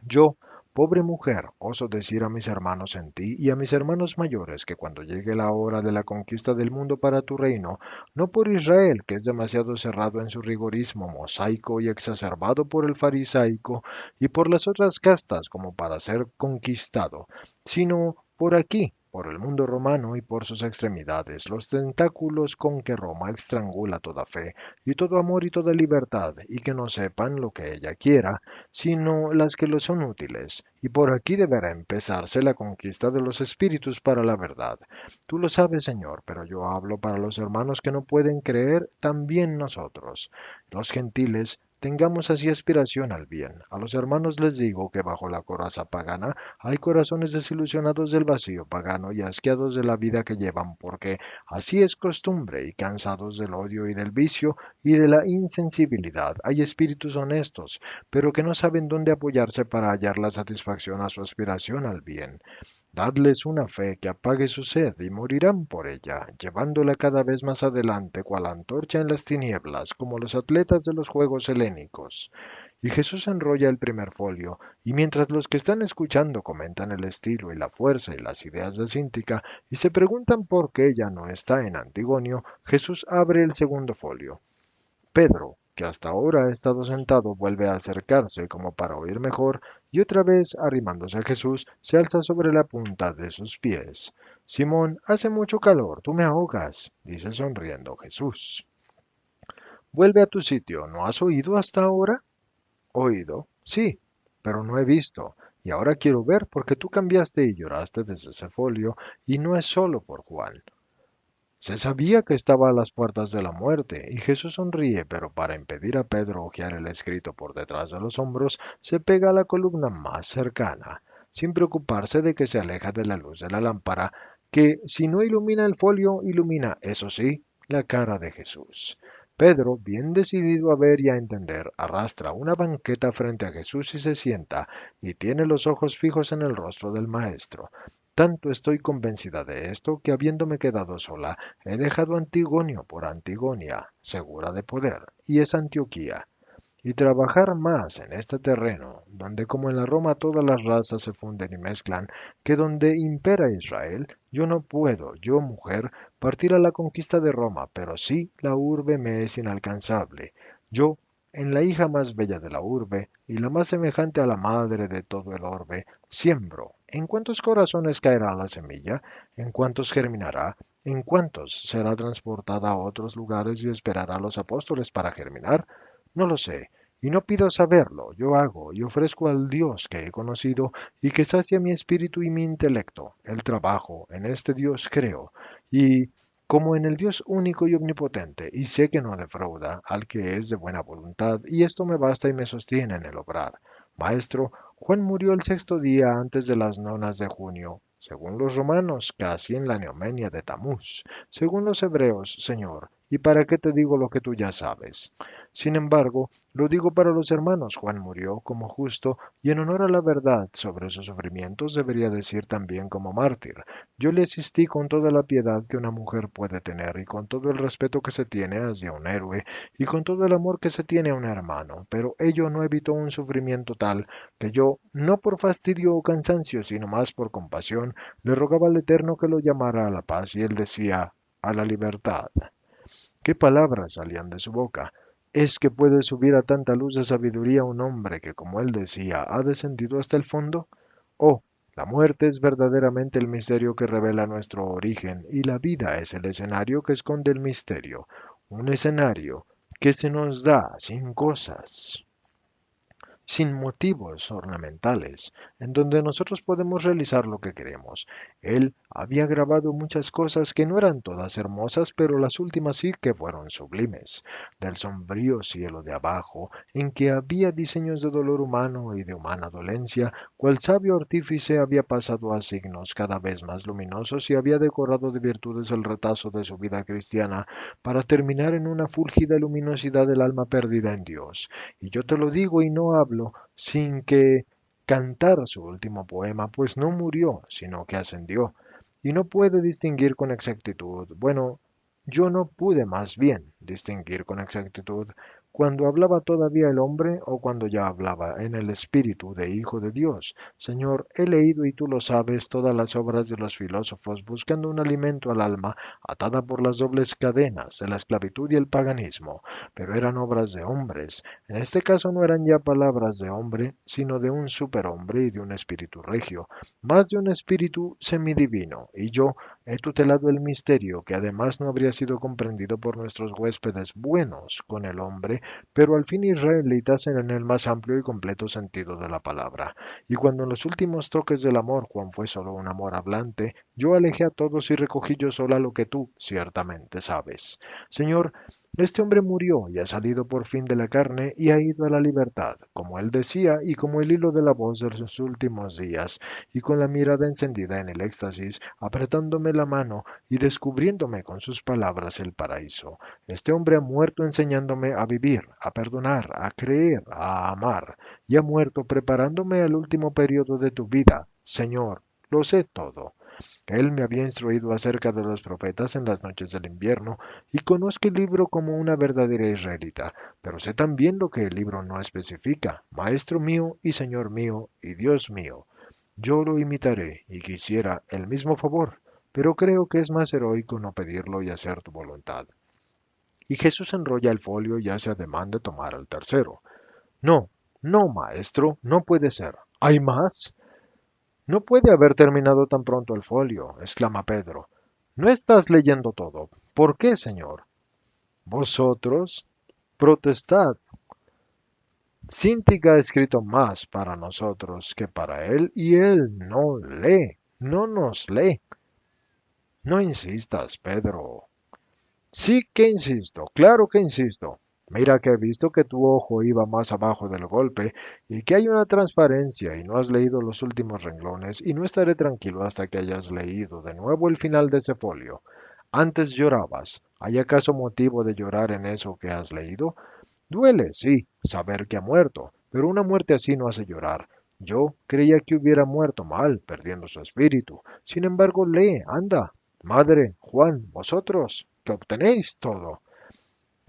Yo, pobre mujer, oso decir a mis hermanos en ti y a mis hermanos mayores que cuando llegue la hora de la conquista del mundo para tu reino, no por Israel, que es demasiado cerrado en su rigorismo mosaico y exacerbado por el farisaico y por las otras castas como para ser conquistado, sino por aquí, por el mundo romano y por sus extremidades, los tentáculos con que Roma estrangula toda fe y todo amor y toda libertad, y que no sepan lo que ella quiera, sino las que le son útiles, y por aquí deberá empezarse la conquista de los espíritus para la verdad. Tú lo sabes, Señor, pero yo hablo para los hermanos que no pueden creer, también nosotros. Los gentiles tengamos así aspiración al bien. A los hermanos les digo que bajo la coraza pagana hay corazones desilusionados del vacío pagano y asqueados de la vida que llevan, porque así es costumbre, y cansados del odio y del vicio y de la insensibilidad. Hay espíritus honestos, pero que no saben dónde apoyarse para hallar la satisfacción a su aspiración al bien. Dadles una fe que apague su sed y morirán por ella, llevándola cada vez más adelante, cual antorcha en las tinieblas, como los atletas de los Juegos Helénicos. Y Jesús enrolla el primer folio, y mientras los que están escuchando comentan el estilo y la fuerza y las ideas de Cíntica, y se preguntan por qué ella no está en Antigonio, Jesús abre el segundo folio. Pedro, que hasta ahora ha estado sentado, vuelve a acercarse como para oír mejor, y otra vez, arrimándose a Jesús, se alza sobre la punta de sus pies. Simón, hace mucho calor, tú me ahogas, dice sonriendo Jesús. Vuelve a tu sitio, ¿no has oído hasta ahora? Oído, sí, pero no he visto, y ahora quiero ver porque tú cambiaste y lloraste desde ese folio, y no es solo por Juan. Se sabía que estaba a las puertas de la muerte, y Jesús sonríe, pero para impedir a Pedro hojear el escrito por detrás de los hombros, se pega a la columna más cercana, sin preocuparse de que se aleja de la luz de la lámpara, que si no ilumina el folio, ilumina, eso sí, la cara de Jesús. Pedro, bien decidido a ver y a entender, arrastra una banqueta frente a Jesús y se sienta, y tiene los ojos fijos en el rostro del Maestro. Tanto estoy convencida de esto que habiéndome quedado sola, he dejado Antigonio por Antigonia, segura de poder, y es Antioquía. Y trabajar más en este terreno, donde como en la Roma todas las razas se funden y mezclan, que donde impera Israel, yo no puedo, yo mujer, partir a la conquista de Roma, pero sí la urbe me es inalcanzable. Yo, en la hija más bella de la urbe, y la más semejante a la madre de todo el orbe, siembro. ¿En cuántos corazones caerá la semilla? ¿En cuántos germinará? ¿En cuántos será transportada a otros lugares y esperará a los apóstoles para germinar? No lo sé, y no pido saberlo, yo hago y ofrezco al Dios que he conocido y que sacia mi espíritu y mi intelecto, el trabajo, en este Dios creo, y como en el Dios único y omnipotente, y sé que no defrauda al que es de buena voluntad, y esto me basta y me sostiene en el obrar. Maestro, Juan murió el sexto día antes de las nonas de junio, según los romanos, casi en la neomenia de Tamuz, según los hebreos, Señor, y para qué te digo lo que tú ya sabes. Sin embargo, lo digo para los hermanos, Juan murió como justo y en honor a la verdad sobre sus sufrimientos debería decir también como mártir. Yo le asistí con toda la piedad que una mujer puede tener y con todo el respeto que se tiene hacia un héroe y con todo el amor que se tiene a un hermano, pero ello no evitó un sufrimiento tal que yo, no por fastidio o cansancio, sino más por compasión, le rogaba al Eterno que lo llamara a la paz y él decía, a la libertad. ¿Qué palabras salían de su boca? ¿Es que puede subir a tanta luz de sabiduría un hombre que, como él decía, ha descendido hasta el fondo? Oh, la muerte es verdaderamente el misterio que revela nuestro origen y la vida es el escenario que esconde el misterio, un escenario que se nos da sin cosas, sin motivos ornamentales, en donde nosotros podemos realizar lo que queremos. Él había grabado muchas cosas que no eran todas hermosas, pero las últimas sí que fueron sublimes. Del sombrío cielo de abajo, en que había diseños de dolor humano y de humana dolencia, cual sabio artífice había pasado a signos cada vez más luminosos y había decorado de virtudes el retazo de su vida cristiana para terminar en una fúlgida luminosidad del alma perdida en Dios. Y yo te lo digo y no hablo sin que cantar su último poema, pues no murió, sino que ascendió, y no puede distinguir con exactitud, bueno, yo no pude más bien distinguir con exactitud cuando hablaba todavía el hombre o cuando ya hablaba en el espíritu de Hijo de Dios. Señor, he leído y tú lo sabes todas las obras de los filósofos buscando un alimento al alma atada por las dobles cadenas de la esclavitud y el paganismo, pero eran obras de hombres. En este caso no eran ya palabras de hombre, sino de un superhombre y de un espíritu regio, más de un espíritu semidivino, y yo he tutelado el misterio que además no habría sido comprendido por nuestros huéspedes buenos con el hombre, pero al fin israelitas en el más amplio y completo sentido de la palabra. Y cuando en los últimos toques del amor Juan fue solo un amor hablante, yo alejé a todos y recogí yo sola lo que tú ciertamente sabes. Señor, Este hombre murió y ha salido por fin de la carne y ha ido a la libertad, como él decía y como el hilo de la voz de sus últimos días, y con la mirada encendida en el éxtasis, apretándome la mano y descubriéndome con sus palabras el paraíso. Este hombre ha muerto enseñándome a vivir, a perdonar, a creer, a amar, y ha muerto preparándome al último periodo de tu vida. Señor, lo sé todo. Él me había instruido acerca de los profetas en las noches del invierno, y conozco el libro como una verdadera israelita, pero sé también lo que el libro no especifica, Maestro mío y Señor mío y Dios mío. Yo lo imitaré y quisiera el mismo favor, pero creo que es más heroico no pedirlo y hacer tu voluntad. Y Jesús enrolla el folio y hace ademán de tomar el tercero. No, no, maestro, no puede ser. ¿Hay más? No puede haber terminado tan pronto el folio, exclama Pedro. No estás leyendo todo. ¿Por qué, señor? Vosotros protestad. Cíntica ha escrito más para nosotros que para él, y él no lee, no nos lee. No insistas, Pedro. Sí que insisto, claro que insisto. Mira que he visto que tu ojo iba más abajo del golpe y que hay una transparencia y no has leído los últimos renglones y no estaré tranquilo hasta que hayas leído de nuevo el final de ese folio. Antes llorabas. ¿Hay acaso motivo de llorar en eso que has leído? Duele, sí, saber que ha muerto, pero una muerte así no hace llorar. Yo creía que hubiera muerto mal, perdiendo su espíritu. Sin embargo, lee, anda. Madre, Juan, vosotros, que obtenéis todo.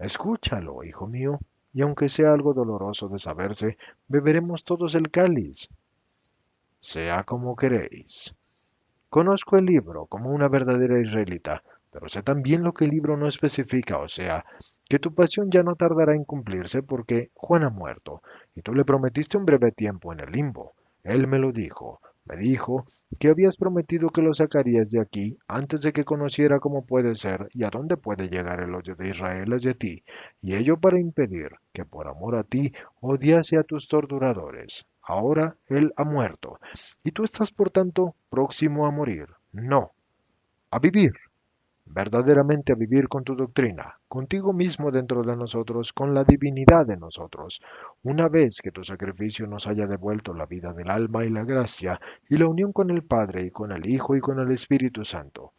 Escúchalo, hijo mío, y aunque sea algo doloroso de saberse, beberemos todos el cáliz. Sea como queréis. Conozco el libro como una verdadera israelita, pero sé también lo que el libro no especifica, o sea, que tu pasión ya no tardará en cumplirse porque Juan ha muerto, y tú le prometiste un breve tiempo en el limbo. Él me lo dijo, me dijo que habías prometido que lo sacarías de aquí antes de que conociera cómo puede ser y a dónde puede llegar el odio de Israel hacia ti, y ello para impedir que por amor a ti odiase a tus torturadores. Ahora él ha muerto y tú estás, por tanto, próximo a morir. No, a vivir, verdaderamente a vivir con tu doctrina, contigo mismo dentro de nosotros, con la divinidad de nosotros. Una vez que tu sacrificio nos haya devuelto la vida del alma y la gracia, y la unión con el Padre y con el Hijo y con el Espíritu Santo.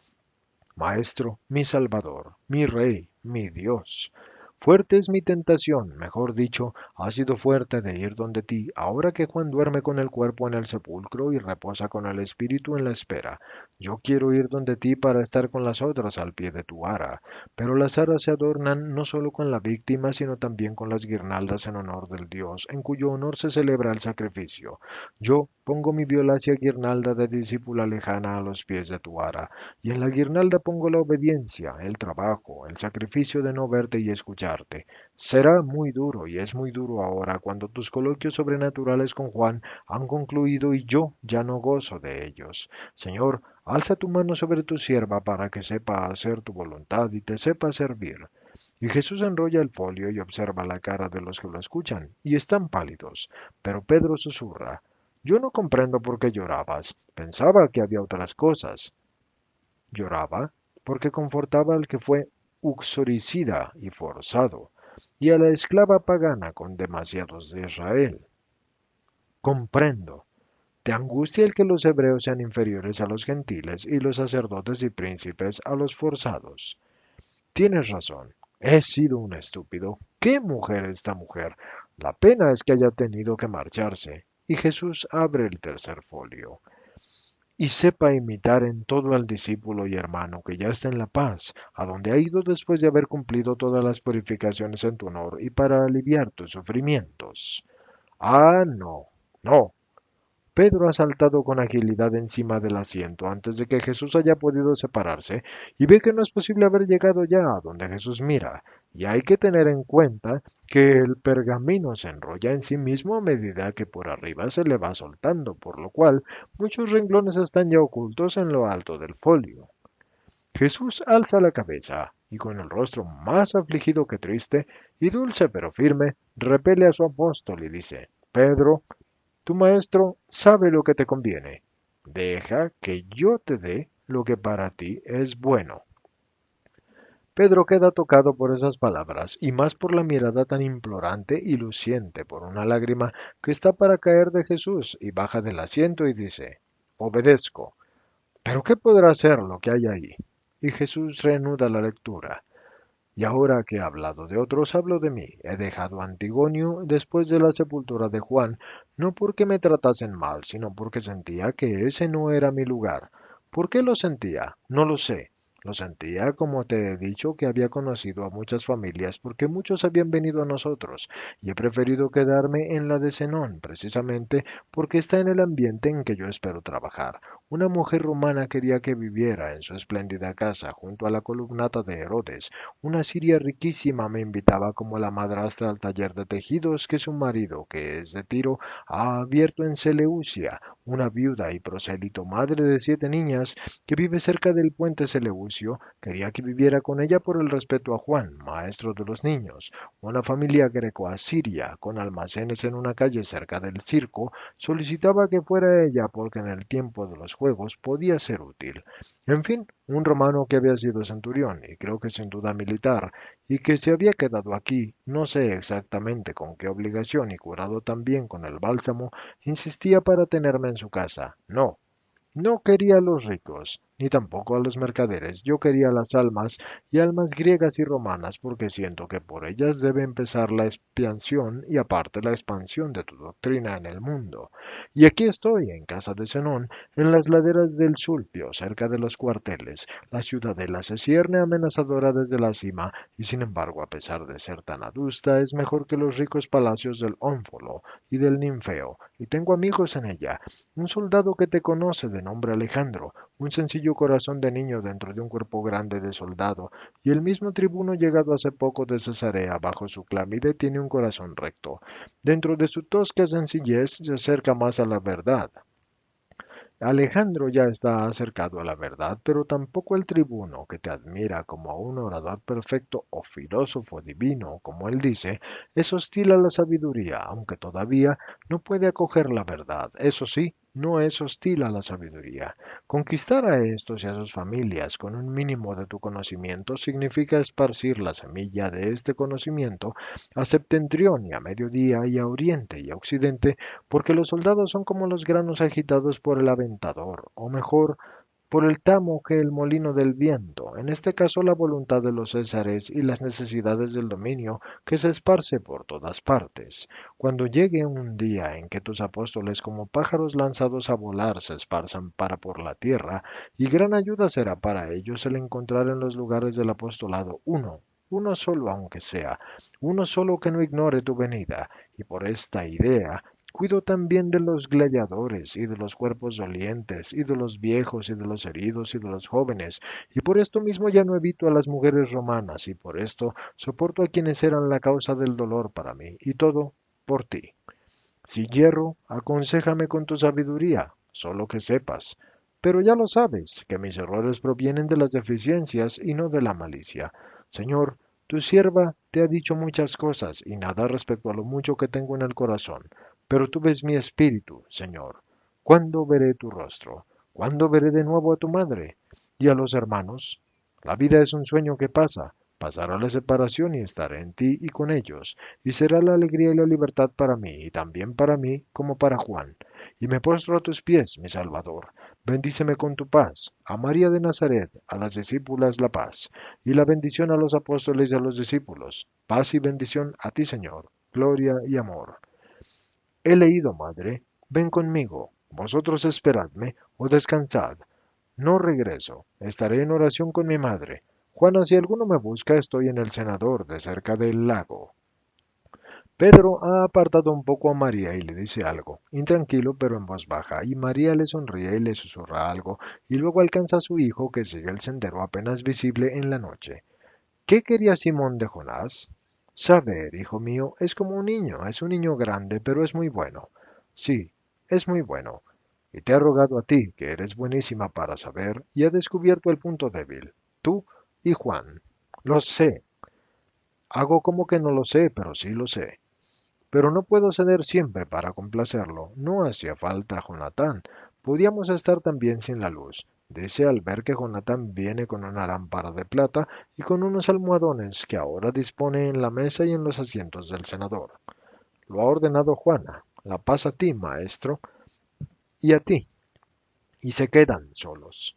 Maestro, mi Salvador, mi Rey, mi Dios. Fuerte es mi tentación, mejor dicho, ha sido fuerte de ir donde ti, ahora que Juan duerme con el cuerpo en el sepulcro y reposa con el espíritu en la espera. Yo quiero ir donde ti para estar con las otras al pie de tu ara, pero las aras se adornan no solo con la víctima, sino también con las guirnaldas en honor del Dios, en cuyo honor se celebra el sacrificio. Yo pongo mi violacia guirnalda de discípula lejana a los pies de tu ara, y en la guirnalda pongo la obediencia, el trabajo, el sacrificio de no verte y escucharte. Será muy duro y es muy duro ahora cuando tus coloquios sobrenaturales con Juan han concluido y yo ya no gozo de ellos. Señor, alza tu mano sobre tu sierva para que sepa hacer tu voluntad y te sepa servir. Y Jesús enrolla el folio y observa la cara de los que lo escuchan, y están pálidos. Pero Pedro susurra, yo no comprendo por qué llorabas. Pensaba que había otras cosas. Lloraba porque confortaba al que fue uxoricida y forzado, y a la esclava pagana con demasiados de Israel. Comprendo. Te angustia el que los hebreos sean inferiores a los gentiles y los sacerdotes y príncipes a los forzados. Tienes razón. He sido un estúpido. ¿Qué mujer esta mujer? La pena es que haya tenido que marcharse. Y Jesús abre el tercer folio. Y sepa imitar en todo al discípulo y hermano que ya está en la paz, a donde ha ido después de haber cumplido todas las purificaciones en tu honor y para aliviar tus sufrimientos. Ah, no, no. Pedro ha saltado con agilidad encima del asiento antes de que Jesús haya podido separarse y ve que no es posible haber llegado ya a donde Jesús mira. Y hay que tener en cuenta que el pergamino se enrolla en sí mismo a medida que por arriba se le va soltando, por lo cual muchos renglones están ya ocultos en lo alto del folio. Jesús alza la cabeza y con el rostro más afligido que triste y dulce pero firme, repele a su apóstol y dice, Pedro, tu maestro sabe lo que te conviene. Deja que yo te dé lo que para ti es bueno. Pedro queda tocado por esas palabras, y más por la mirada tan implorante y luciente por una lágrima que está para caer de Jesús, y baja del asiento y dice, obedezco. ¿Pero qué podrá ser lo que hay ahí? Y Jesús reanuda la lectura. Y ahora que he hablado de otros, hablo de mí. He dejado a Antigonio después de la sepultura de Juan, no porque me tratasen mal, sino porque sentía que ese no era mi lugar. ¿Por qué lo sentía? No lo sé. Lo sentía como te he dicho que había conocido a muchas familias porque muchos habían venido a nosotros y he preferido quedarme en la de Zenón precisamente porque está en el ambiente en que yo espero trabajar. Una mujer romana quería que viviera en su espléndida casa junto a la columnata de Herodes. Una siria riquísima me invitaba como la madrastra al taller de tejidos que su marido, que es de Tiro, ha abierto en Seleucia. Una viuda y prosélito madre de 7 niñas que vive cerca del puente Seleucio quería que viviera con ella por el respeto a Juan, maestro de los niños. Una familia greco-asiria con almacenes en una calle cerca del circo solicitaba que fuera ella porque en el tiempo de los juegos podía ser útil. En fin, un romano que había sido centurión y creo que sin duda militar, y que se había quedado aquí, no sé exactamente con qué obligación y curado también con el bálsamo, insistía para tenerme en su casa. No, no quería a los ricos, ni tampoco a los mercaderes. Yo quería las almas y almas griegas y romanas, porque siento que por ellas debe empezar la expiación y aparte la expansión de tu doctrina en el mundo. Y aquí estoy, en casa de Zenón, en las laderas del Sulpio, cerca de los cuarteles. La ciudadela se cierne amenazadora desde la cima, y sin embargo, a pesar de ser tan adusta, es mejor que los ricos palacios del Ónfolo y del Ninfeo, y tengo amigos en ella. Un soldado que te conoce de nombre Alejandro, un sencillo corazón de niño dentro de un cuerpo grande de soldado, y el mismo tribuno llegado hace poco de Cesarea bajo su clámide tiene un corazón recto. Dentro de su tosca sencillez se acerca más a la verdad. Alejandro ya está acercado a la verdad, pero tampoco el tribuno, que te admira como a un orador perfecto o filósofo divino, como él dice, es hostil a la sabiduría, aunque todavía no puede acoger la verdad. Eso sí, no es hostil a la sabiduría. Conquistar a estos y a sus familias con un mínimo de tu conocimiento significa esparcir la semilla de este conocimiento a septentrión y a mediodía y a oriente y a occidente porque los soldados son como los granos agitados por el aventador, o mejor, por el tamo que el molino del viento, en este caso la voluntad de los césares y las necesidades del dominio que se esparce por todas partes. Cuando llegue un día en que tus apóstoles como pájaros lanzados a volar se esparzan para por la tierra, y gran ayuda será para ellos el encontrar en los lugares del apostolado uno solo aunque sea, uno solo que no ignore tu venida, y por esta idea cuido también de los gladiadores y de los cuerpos dolientes y de los viejos y de los heridos y de los jóvenes, y por esto mismo ya no evito a las mujeres romanas, y por esto soporto a quienes eran la causa del dolor para mí, y todo por ti. Si hierro, aconséjame con tu sabiduría, solo que sepas. Pero ya lo sabes, que mis errores provienen de las deficiencias y no de la malicia. Señor, tu sierva te ha dicho muchas cosas y nada respecto a lo mucho que tengo en el corazón. Pero tú ves mi espíritu, Señor. ¿Cuándo veré tu rostro? ¿Cuándo veré de nuevo a tu madre? ¿Y a los hermanos? La vida es un sueño que pasa. Pasará la separación y estaré en ti y con ellos y será la alegría y la libertad para mí, y también para mí como para Juan. Y me postro a tus pies, mi Salvador. Bendíceme con tu paz. A María de Nazaret, a las discípulas la paz. Y la bendición a los apóstoles y a los discípulos. Paz y bendición a ti, Señor. Gloria y amor. He leído, madre. Ven conmigo. Vosotros esperadme o descansad. No regreso. Estaré en oración con mi madre. Juana, si alguno me busca, estoy en el cenador de cerca del lago. Pedro ha apartado un poco a María y le dice algo, intranquilo pero en voz baja, y María le sonríe y le susurra algo, y luego alcanza a su hijo que sigue el sendero apenas visible en la noche. ¿Qué quería Simón de Jonás? Saber, hijo mío, es como un niño, es un niño grande, pero es muy bueno. Sí, es muy bueno. Y te ha rogado a ti, que eres buenísima para saber, y ha descubierto el punto débil. Tú y Juan. Lo sé. Hago como que no lo sé, pero sí lo sé. Pero no puedo ceder siempre para complacerlo. No hacía falta, Jonatán. Podíamos estar también sin la luz, dice al ver que Jonathan viene con una lámpara de plata y con unos almohadones que ahora dispone en la mesa y en los asientos del senador. Lo ha ordenado Juana. La paz a ti, maestro, y a ti. Y se quedan solos.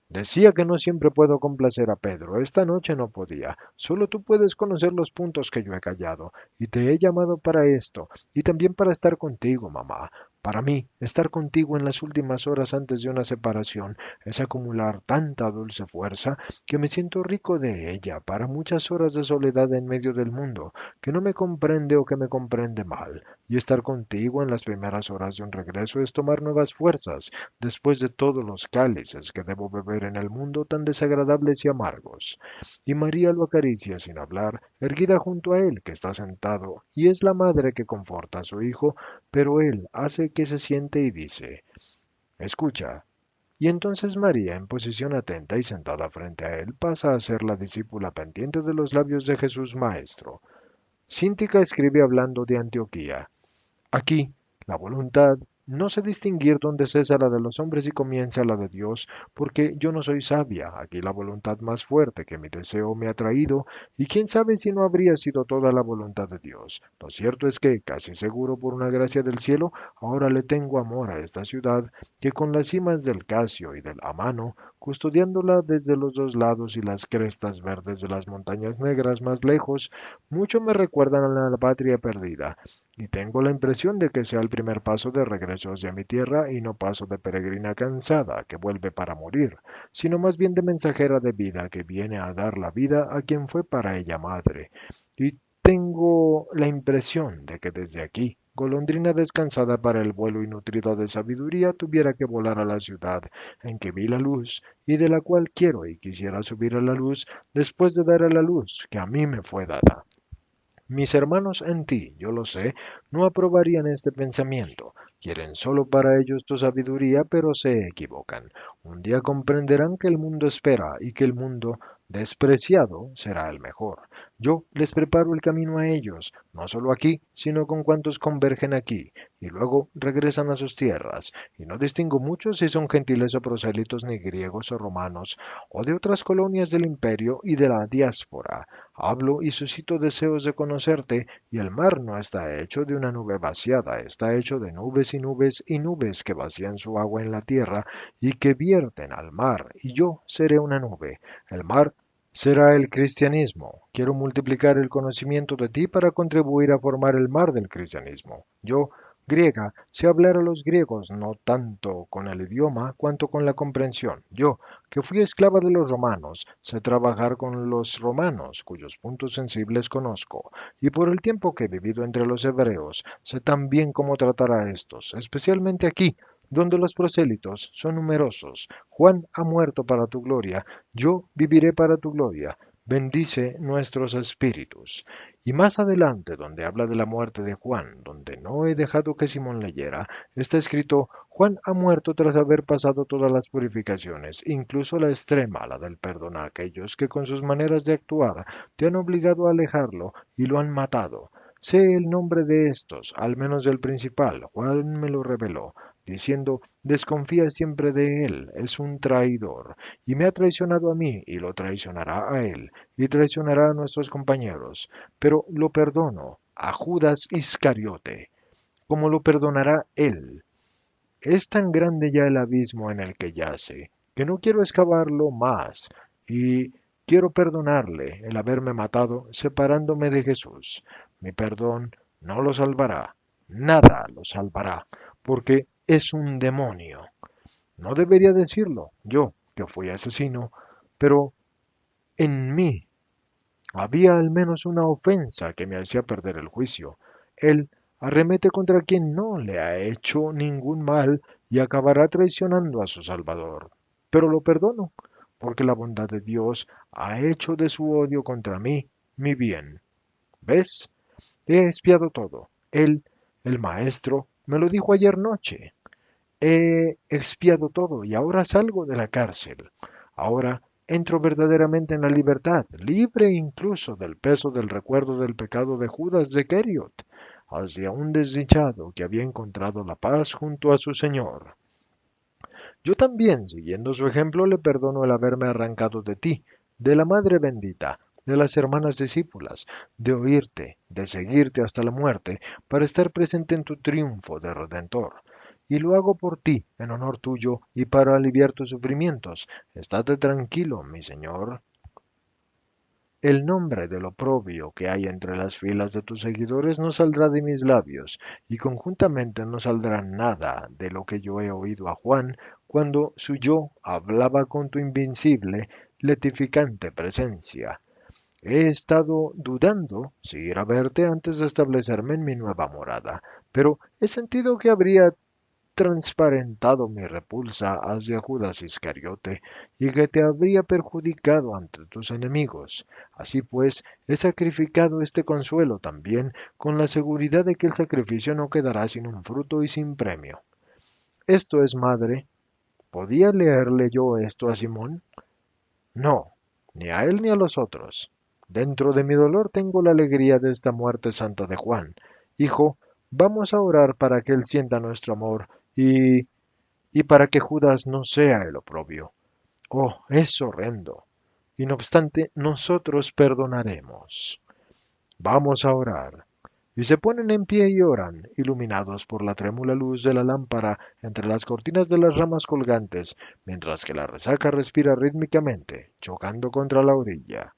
Decía que no siempre puedo complacer a Pedro. Esta noche no podía. Solo tú puedes conocer los puntos que yo he callado. Y te he llamado para esto. Y también para estar contigo, mamá. Para mí, estar contigo en las últimas horas antes de una separación es acumular tanta dulce fuerza que me siento rico de ella para muchas horas de soledad en medio del mundo, que no me comprende o que me comprende mal. Y estar contigo en las primeras horas de un regreso es tomar nuevas fuerzas después de todos los cálices que debo beber en el mundo tan desagradables y amargos. Y María lo acaricia sin hablar, erguida junto a él que está sentado, y es la madre que conforta a su hijo, pero él hace que se siente y dice, escucha. Y entonces María, en posición atenta y sentada frente a él, pasa a ser la discípula pendiente de los labios de Jesús Maestro. Cíntica escribe hablando de Antioquía. Aquí, la voluntad no sé distinguir dónde cesa la de los hombres y comienza la de Dios, porque yo no soy sabia. Aquí la voluntad más fuerte que mi deseo me ha traído, y quién sabe si no habría sido toda la voluntad de Dios. Lo cierto es que, casi seguro por una gracia del cielo, ahora le tengo amor a esta ciudad, que con las cimas del Casio y del Amano, custodiándola desde los dos lados y las crestas verdes de las montañas negras más lejos, mucho me recuerdan a la patria perdida y tengo la impresión de que sea el primer paso de regreso hacia mi tierra y no paso de peregrina cansada que vuelve para morir, sino más bien de mensajera de vida que viene a dar la vida a quien fue para ella madre. Y tengo la impresión de que desde aquí, golondrina descansada para el vuelo y nutrida de sabiduría, tuviera que volar a la ciudad en que vi la luz y de la cual quiero y quisiera subir a la luz después de dar a la luz que a mí me fue dada. Mis hermanos en ti, yo lo sé, no aprobarían este pensamiento. Quieren solo para ellos tu sabiduría, pero se equivocan. Un día comprenderán que el mundo espera y que el mundo despreciado será el mejor. Yo les preparo el camino a ellos, no solo aquí, sino con cuantos convergen aquí, y luego regresan a sus tierras. Y no distingo mucho si son gentiles o prosélitos, ni griegos o romanos, o de otras colonias del imperio y de la diáspora. Hablo y suscito deseos de conocerte, y el mar no está hecho de una nube vaciada, está hecho de nubes y nubes y nubes que vacían su agua en la tierra y que vierten al mar, y yo seré una nube. El mar será el cristianismo. Quiero multiplicar el conocimiento de ti para contribuir a formar el mar del cristianismo. Yo, griega, sé hablar a los griegos, no tanto con el idioma cuanto con la comprensión. Yo, que fui esclava de los romanos, sé trabajar con los romanos, cuyos puntos sensibles conozco, y por el tiempo que he vivido entre los hebreos, sé también cómo tratar a estos, especialmente aquí, donde los prosélitos son numerosos. Juan ha muerto para tu gloria, yo viviré para tu gloria. Bendice nuestros espíritus. Y más adelante, donde habla de la muerte de Juan, donde no he dejado que Simón leyera, está escrito, Juan ha muerto tras haber pasado todas las purificaciones, incluso la extrema, la del perdón a aquellos que con sus maneras de actuar te han obligado a alejarlo y lo han matado. Sé el nombre de estos, al menos del principal, Juan me lo reveló, diciendo, desconfía siempre de él, es un traidor, y me ha traicionado a mí, y lo traicionará a él, y traicionará a nuestros compañeros, pero lo perdono a Judas Iscariote, como lo perdonará él. Es tan grande ya el abismo en el que yace, que no quiero excavarlo más, y quiero perdonarle el haberme matado separándome de Jesús. Mi perdón no lo salvará, nada lo salvará, porque es un demonio. No debería decirlo, yo, que fui asesino, pero en mí había al menos una ofensa que me hacía perder el juicio. Él arremete contra quien no le ha hecho ningún mal y acabará traicionando a su Salvador. Pero lo perdono, porque la bondad de Dios ha hecho de su odio contra mí mi bien. ¿Ves? He expiado todo. Él, el Maestro, me lo dijo ayer noche. He expiado todo y ahora salgo de la cárcel. Ahora entro verdaderamente en la libertad, libre incluso del peso del recuerdo del pecado de Judas de Keriot, hacia un desdichado que había encontrado la paz junto a su Señor. Yo también, siguiendo su ejemplo, le perdono el haberme arrancado de ti, de la Madre bendita, de las hermanas discípulas, de oírte, de seguirte hasta la muerte, para estar presente en tu triunfo de Redentor. Y lo hago por ti, en honor tuyo, y para aliviar tus sufrimientos. Estate tranquilo, mi señor. El nombre del oprobio que hay entre las filas de tus seguidores no saldrá de mis labios, y conjuntamente no saldrá nada de lo que yo he oído a Juan cuando su yo hablaba con tu invincible, letificante presencia. He estado dudando si ir a verte antes de establecerme en mi nueva morada, pero he sentido que habría transparentado mi repulsa hacia Judas Iscariote y que te habría perjudicado ante tus enemigos. Así pues, he sacrificado este consuelo también con la seguridad de que el sacrificio no quedará sin un fruto y sin premio. Esto es, madre, ¿podía leerle yo esto a Simón? No, ni a él ni a los otros. Dentro de mi dolor tengo la alegría de esta muerte santa de Juan. Hijo, vamos a orar para que él sienta nuestro amor y para que Judas no sea el oprobio. Oh, es horrendo. Y no obstante, nosotros perdonaremos. Vamos a orar. Y se ponen en pie y oran, iluminados por la trémula luz de la lámpara entre las cortinas de las ramas colgantes, mientras que la resaca respira rítmicamente, chocando contra la orilla.